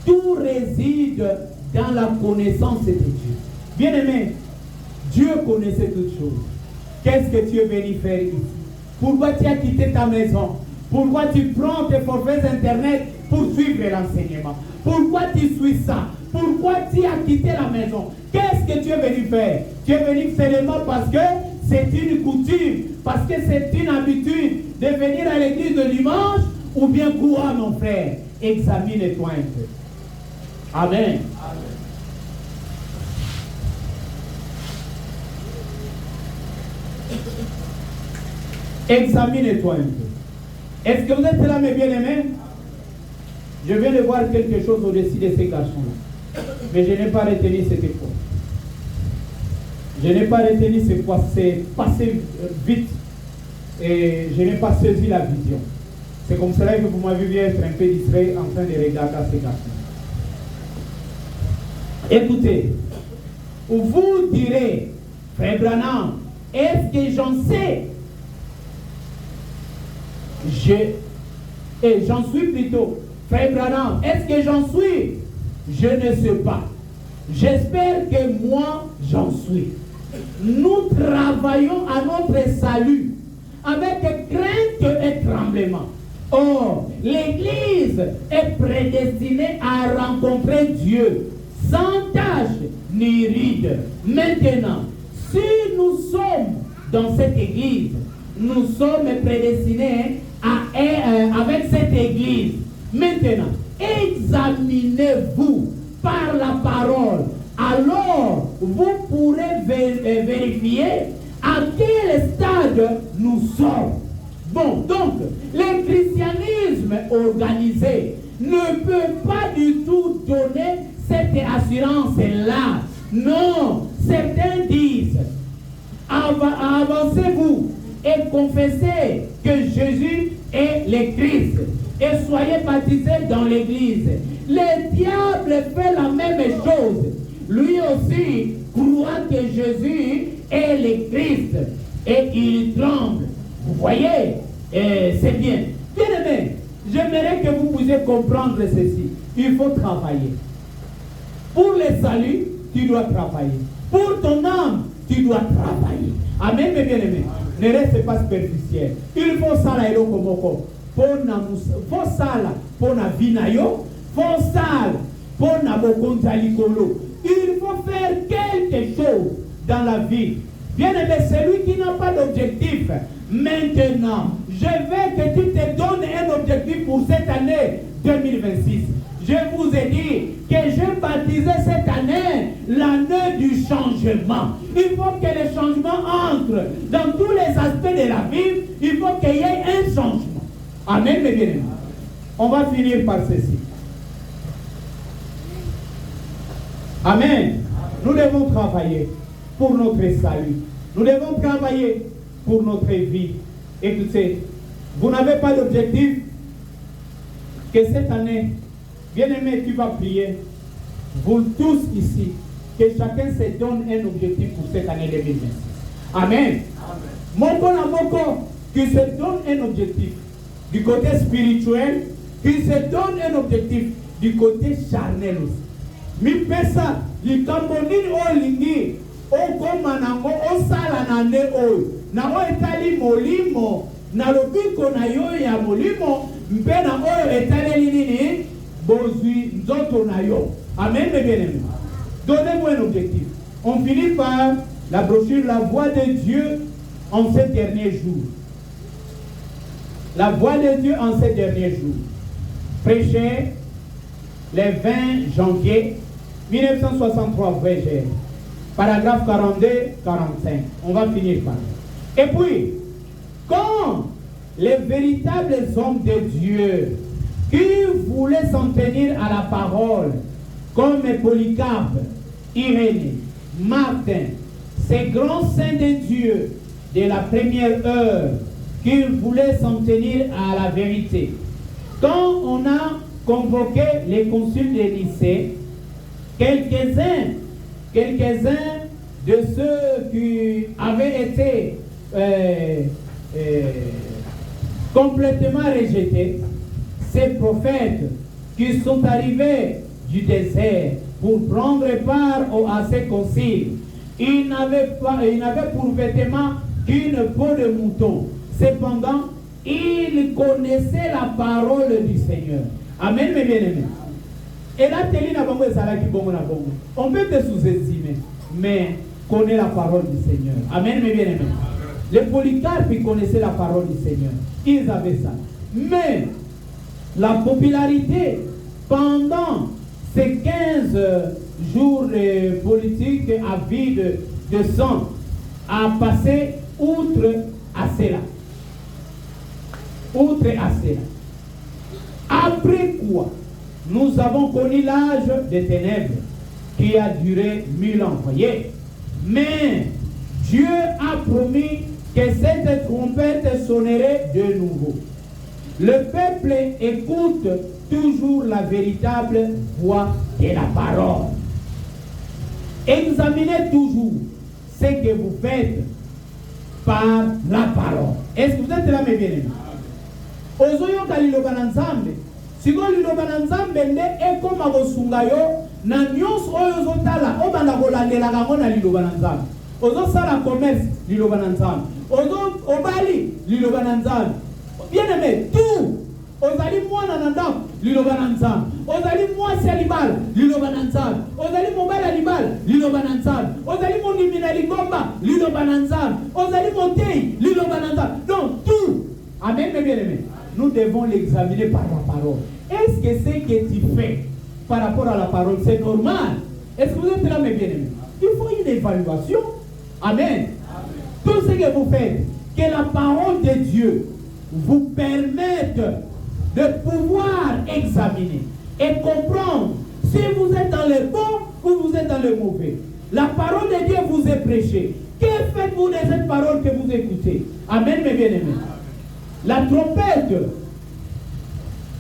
tout réside dans la connaissance de Dieu. Bien-aimé, Dieu connaissait toutes choses. Qu'est-ce que tu es venu faire ici? Pourquoi tu as quitté ta maison? Pourquoi tu prends tes forfaits internet pour suivre l'enseignement? Pourquoi tu suis ça? Pourquoi tu as quitté la maison? Qu'est-ce que tu es venu faire? Tu es venu seulement parce que c'est une coutume, parce que c'est une habitude de venir à l'église de dimanche, ou bien quoi, mon frère? Examine-toi un peu. Amen. Examine-toi un peu. Est-ce que vous êtes là, mes bien-aimés? Je viens de voir quelque chose au-dessus de ces garçons-là. Mais je n'ai pas retenu c'était quoi. Je n'ai pas retenu c'est quoi. C'est passé vite. Et je n'ai pas saisi la vision. C'est comme cela que vous m'avez vu être un peu distrait en train de regarder ces garçons. Écoutez, vous direz, Frère Branham, est-ce que j'en sais? Et j'en suis plutôt. Frère Branham, est-ce que j'en suis? Je ne sais pas. J'espère que moi, j'en suis. Nous travaillons à notre salut avec crainte et tremblement. Or, l'Église est prédestinée à rencontrer Dieu sans tache ni ride. Maintenant, si nous sommes dans cette Église, nous sommes prédestinés avec cette Église. Maintenant, examinez-vous par la parole. Alors, vous pourrez vérifier à quel stade nous sommes. Bon, donc, le christianisme organisé ne peut pas du tout donner cette assurance-là. Non, certains disent, avancez-vous et confessez que Jésus est le Christ et soyez baptisés dans l'église. Le diable fait la même chose. Lui aussi croit que Jésus est le Christ et il tremble. Vous voyez, c'est bien. Bien aimé, j'aimerais que vous puissiez comprendre ceci. Il faut travailler. Pour le salut, tu dois travailler. Pour ton âme, tu dois travailler. Amen, mes bien-aimés. Ne reste pas superficiel. Il faut ça là, faut ça là, pour la vie na yo, faut ça pour la bokonza likolo. Il faut faire quelque chose dans la vie. Bien-aimé, celui qui n'a pas d'objectif, maintenant, je veux que tu te donnes un objectif pour cette année 2026. Je vous ai dit que j'ai baptisé cette année l'année du changement. Il faut que le changement entre dans tous les aspects de la vie. Il faut qu'il y ait un changement. Amen, mes bien-aimés. On va finir par ceci. Amen. Nous devons travailler pour notre salut. Nous devons travailler pour notre vie. Écoutez, vous n'avez pas d'objectif que cette année, bien-aimé, tu vas prier. Vous tous ici, que chacun se donne un objectif pour cette année 2026. Amen. Moko na moko, qui se donne un objectif du côté spirituel, qui se donne un objectif du côté charnel aussi. Mi pesa, li kambonini olingi, o komanango, o sala nane oyo. Na o etali molimo, na lobiko na yo ya molimo, mpe na oyo etali nini, bozui nzoto na yo. Amen, mes bien-aimés. Donnez-moi un objectif. On finit par la brochure La Voix de Dieu en ces derniers jours. La Voix de Dieu en ces derniers jours. Prêché le 20 janvier 1963, VG. Paragraphe 42-45. On va finir par là. Et puis, quand les véritables hommes de Dieu qui voulaient s'en tenir à la parole, comme Polycarpe, Irénée, Martin, ces grands saints de Dieu de la première heure, qui voulaient s'en tenir à la vérité. Quand on a convoqué les conciles de Nicée, quelques-uns de ceux qui avaient été complètement rejetés, ces prophètes qui sont arrivés du désert pour prendre part à ces conciles, ils n'avaient pour vêtement qu'une peau de mouton. Cependant, ils connaissaient la parole du Seigneur. Amen, mes bien-aimés. Et là, on peut te sous-estimer, mais connaît la parole du Seigneur. Amen, mes bien-aimés. Les Polycarpes, ils connaissaient la parole du Seigneur. Ils avaient ça. Mais la popularité pendant ces 15 jours politiques à vide de sang a passé outre à cela. Outre à cela. Après quoi, nous avons connu l'âge des ténèbres qui a duré 1000 ans. Voyez. Mais Dieu a promis que cette trompette sonnerait de nouveau. Le peuple écoute toujours la véritable voix de la parole. Examinez toujours ce que vous faites par la parole. Est-ce que vous êtes là, mes bien-aimés? Ozoyoka liloba na Nzambe. Siko liloba na Nzambe nde ekoma kosunga yo na nyonso oyo ozotala obanda kolandela kango na liloba na Nzambe. Ozosala commerce liloba na Nzambe. Obali liloba na Nzambe. Bien-aimé, tout. Ozali mwana na ndako liloba na Nzambe. Ozali mwasi ya libala liloba na Nzambe. Ozali mobali ya libala liloba na Nzambe. Ozali mondimi na ligomba liloba na Nzambe. Ozali motei liloba na Nzambe. Donc tout. Amen, mes bien-aimés. Nous devons l'examiner par la parole. Est-ce que ce que tu fais par rapport à la parole, c'est normal? Est-ce que vous êtes là, mes bien-aimés? Il faut une évaluation. Amen. Tout ce que vous faites, que la parole de Dieu vous permette de pouvoir examiner et comprendre si vous êtes dans le bon ou vous êtes dans le mauvais. La parole de Dieu vous est prêchée. Que faites-vous de cette parole que vous écoutez? Amen, mes bien-aimés. La trompette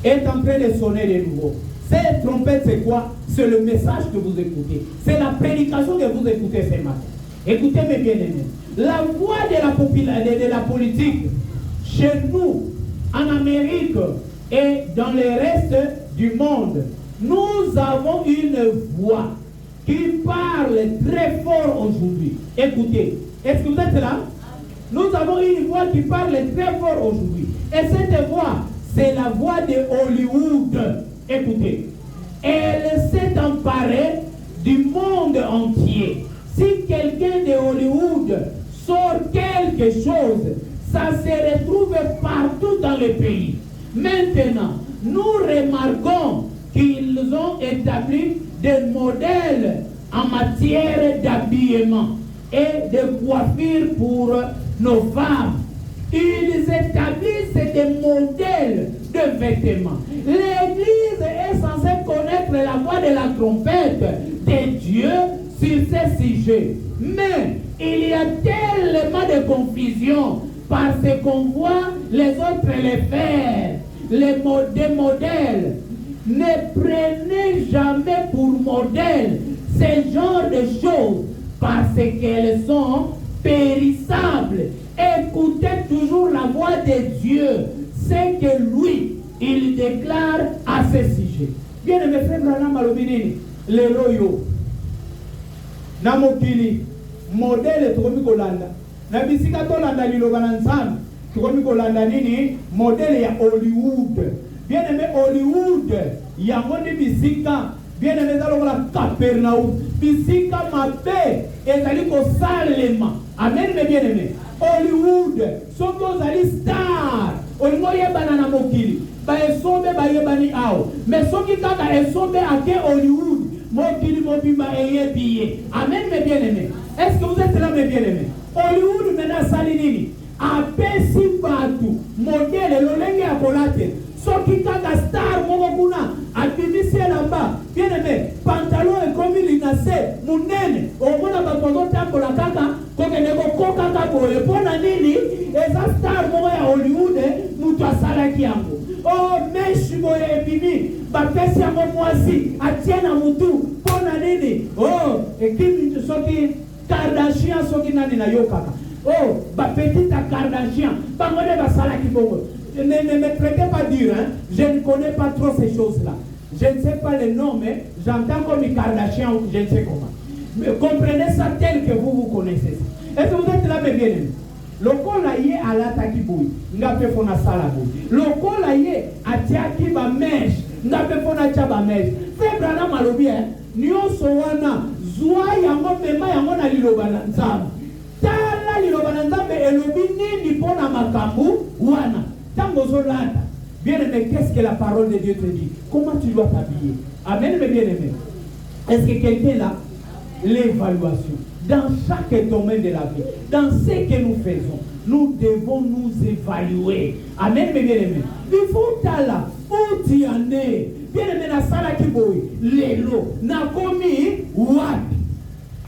est en train de sonner de nouveau. Cette trompette, c'est quoi? C'est le message que vous écoutez. C'est la prédication que vous écoutez ce matin. Écoutez mes bien-aimés. La voix de la politique, chez nous, en Amérique et dans le reste du monde, nous avons une voix qui parle très fort aujourd'hui. Écoutez, est-ce que vous êtes là? Nous avons une voix qui parle très fort aujourd'hui. Et cette voix, c'est la voix de Hollywood. Écoutez, elle s'est emparée du monde entier. Si quelqu'un de Hollywood sort quelque chose, ça se retrouve partout dans le pays. Maintenant, nous remarquons qu'ils ont établi des modèles en matière d'habillement et de coiffure pour nos femmes. Ils établissent des modèles de vêtements. L'Église est censée connaître la voix de la trompette de Dieu sur ces sujets. Mais il y a tellement de confusion parce qu'on voit les autres les faire, des modèles. Ne prenez jamais pour modèle ce genre de choses parce qu'elles sont périssables. Écoutez toujours la voix de Dieu, c'est que lui, il déclare à ce sujet. Bien aimé frère Branham Malobinini, le royo, namokili, modèle tukomi kolanda, na bisika tolanda liloba na Nzambe, tukomi kolanda nini, modèle ya Hollywood. Bien aimé Hollywood, yango ni bisika, bien aimé zalokola Capernaum, bisika mabe, ezali ko salema. Amen, mes bien-aimés. Hollywood, soki ozali star, olingo yebana na mokili, ba esombe ba yebani ao. Mais soki kaka esombe ake Hollywood, mokili mobimba eyebiye. Amen, mes bien-aimés. Est-ce que vous êtes là, mes bien-aimés? Hollywood mena sali nini? Apesi batu, modele lolenge ya kolate. Soki kaka star moko kuna, abimisi elamba, bien-aimé, pantalon ekomi linase, munene, omona batozo tambola kaka, kokeneko koka kaboye, pona nini, eza star moko ya Hollywood, mutu asalaki yango. Oh, meshi boye ebimi, bapesi yango mwasi, atie na mutu, pona nini, oh, ekimi soki Kardashian soki nani na yo kaka. Oh, bapetite Kardashian, bangone basalaki bongo. Ne me prêtez pas dire, hein? Je ne connais pas trop ces choses-là. Je ne sais pas les noms, mais j'entends comme les Kardashians ou je ne sais comment. Mais comprenez ça tel que vous connaissez ça. Est-ce que vous êtes là, mes bien-aimés? Lokola ye alataki boui, ngape fona sala boui. Lokola ye atiaki ba mèche, ngape fona tia ba mèche. Frère Branham alobi, hein? nyonso wana zwa yango mema yango na liloba na Nzambe. Tala liloba na Nzambe elobi nini pona makambu wana. Tango zolanda. Bien-aimé, qu'est-ce que la parole de Dieu te dit? Comment tu dois t'habiller? Amen, mes bien-aimés. Est-ce que quelqu'un là? L'évaluation. Dans chaque domaine de la vie, dans ce que nous faisons, nous devons nous évaluer. Amen, mes bien-aimés. Il faut là où tu en es. Bien-aimé, na sala kiboy, lelo, na komi, wapi.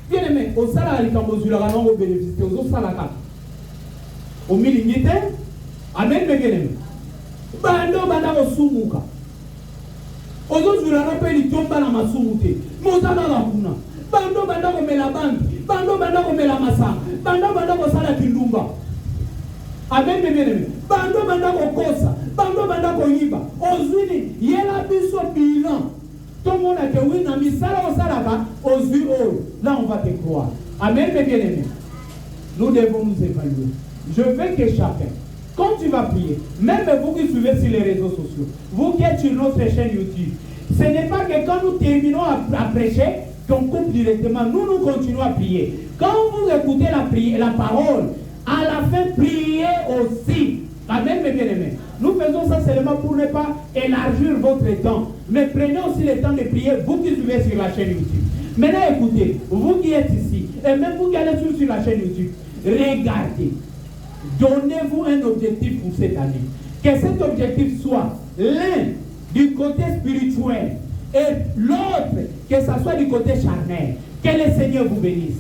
Bien-aimé, au sala alikamozula ranongo bénéficier, au sala ka. Au milingite. Amen, mes bien-aimés. Bando banda osumuka. Ozo zula na pe litomba na masumute. Mozana la kuna. Bando banda ko mela banki. Bando banda ko mela masa. Bando banda ko sala kindumba. Amen, mes bien-aimés. Bando banda ko kosa. Bando banda ko yiba. Ozwini yela biso bilan. Tout le monde a dit oui, na misala o salaka. Ozwi o. Là on va te croire. Amen, mes bien-aimés. Nous devons nous évaluer. Je veux que chacun, quand tu vas prier, même vous qui suivez sur les réseaux sociaux, vous qui êtes sur notre chaîne YouTube, ce n'est pas que quand nous terminons à prêcher, qu'on coupe directement. Nous continuons à prier. Quand vous écoutez la parole, à la fin, priez aussi. Amen, mes bien-aimés. Nous faisons ça seulement pour ne pas élargir votre temps. Mais prenez aussi le temps de prier, vous qui suivez sur la chaîne YouTube. Maintenant, écoutez, vous qui êtes ici, et même vous qui allez sur la chaîne YouTube, regardez. Donnez-vous un objectif pour cette année. Que cet objectif soit l'un du côté spirituel et l'autre, que ce soit du côté charnel. Que le Seigneur vous bénisse.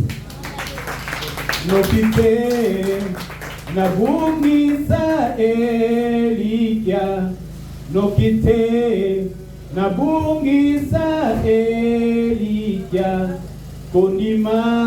Nokite nabungisa Elikia. Nokite nabungisa Elikia. Konima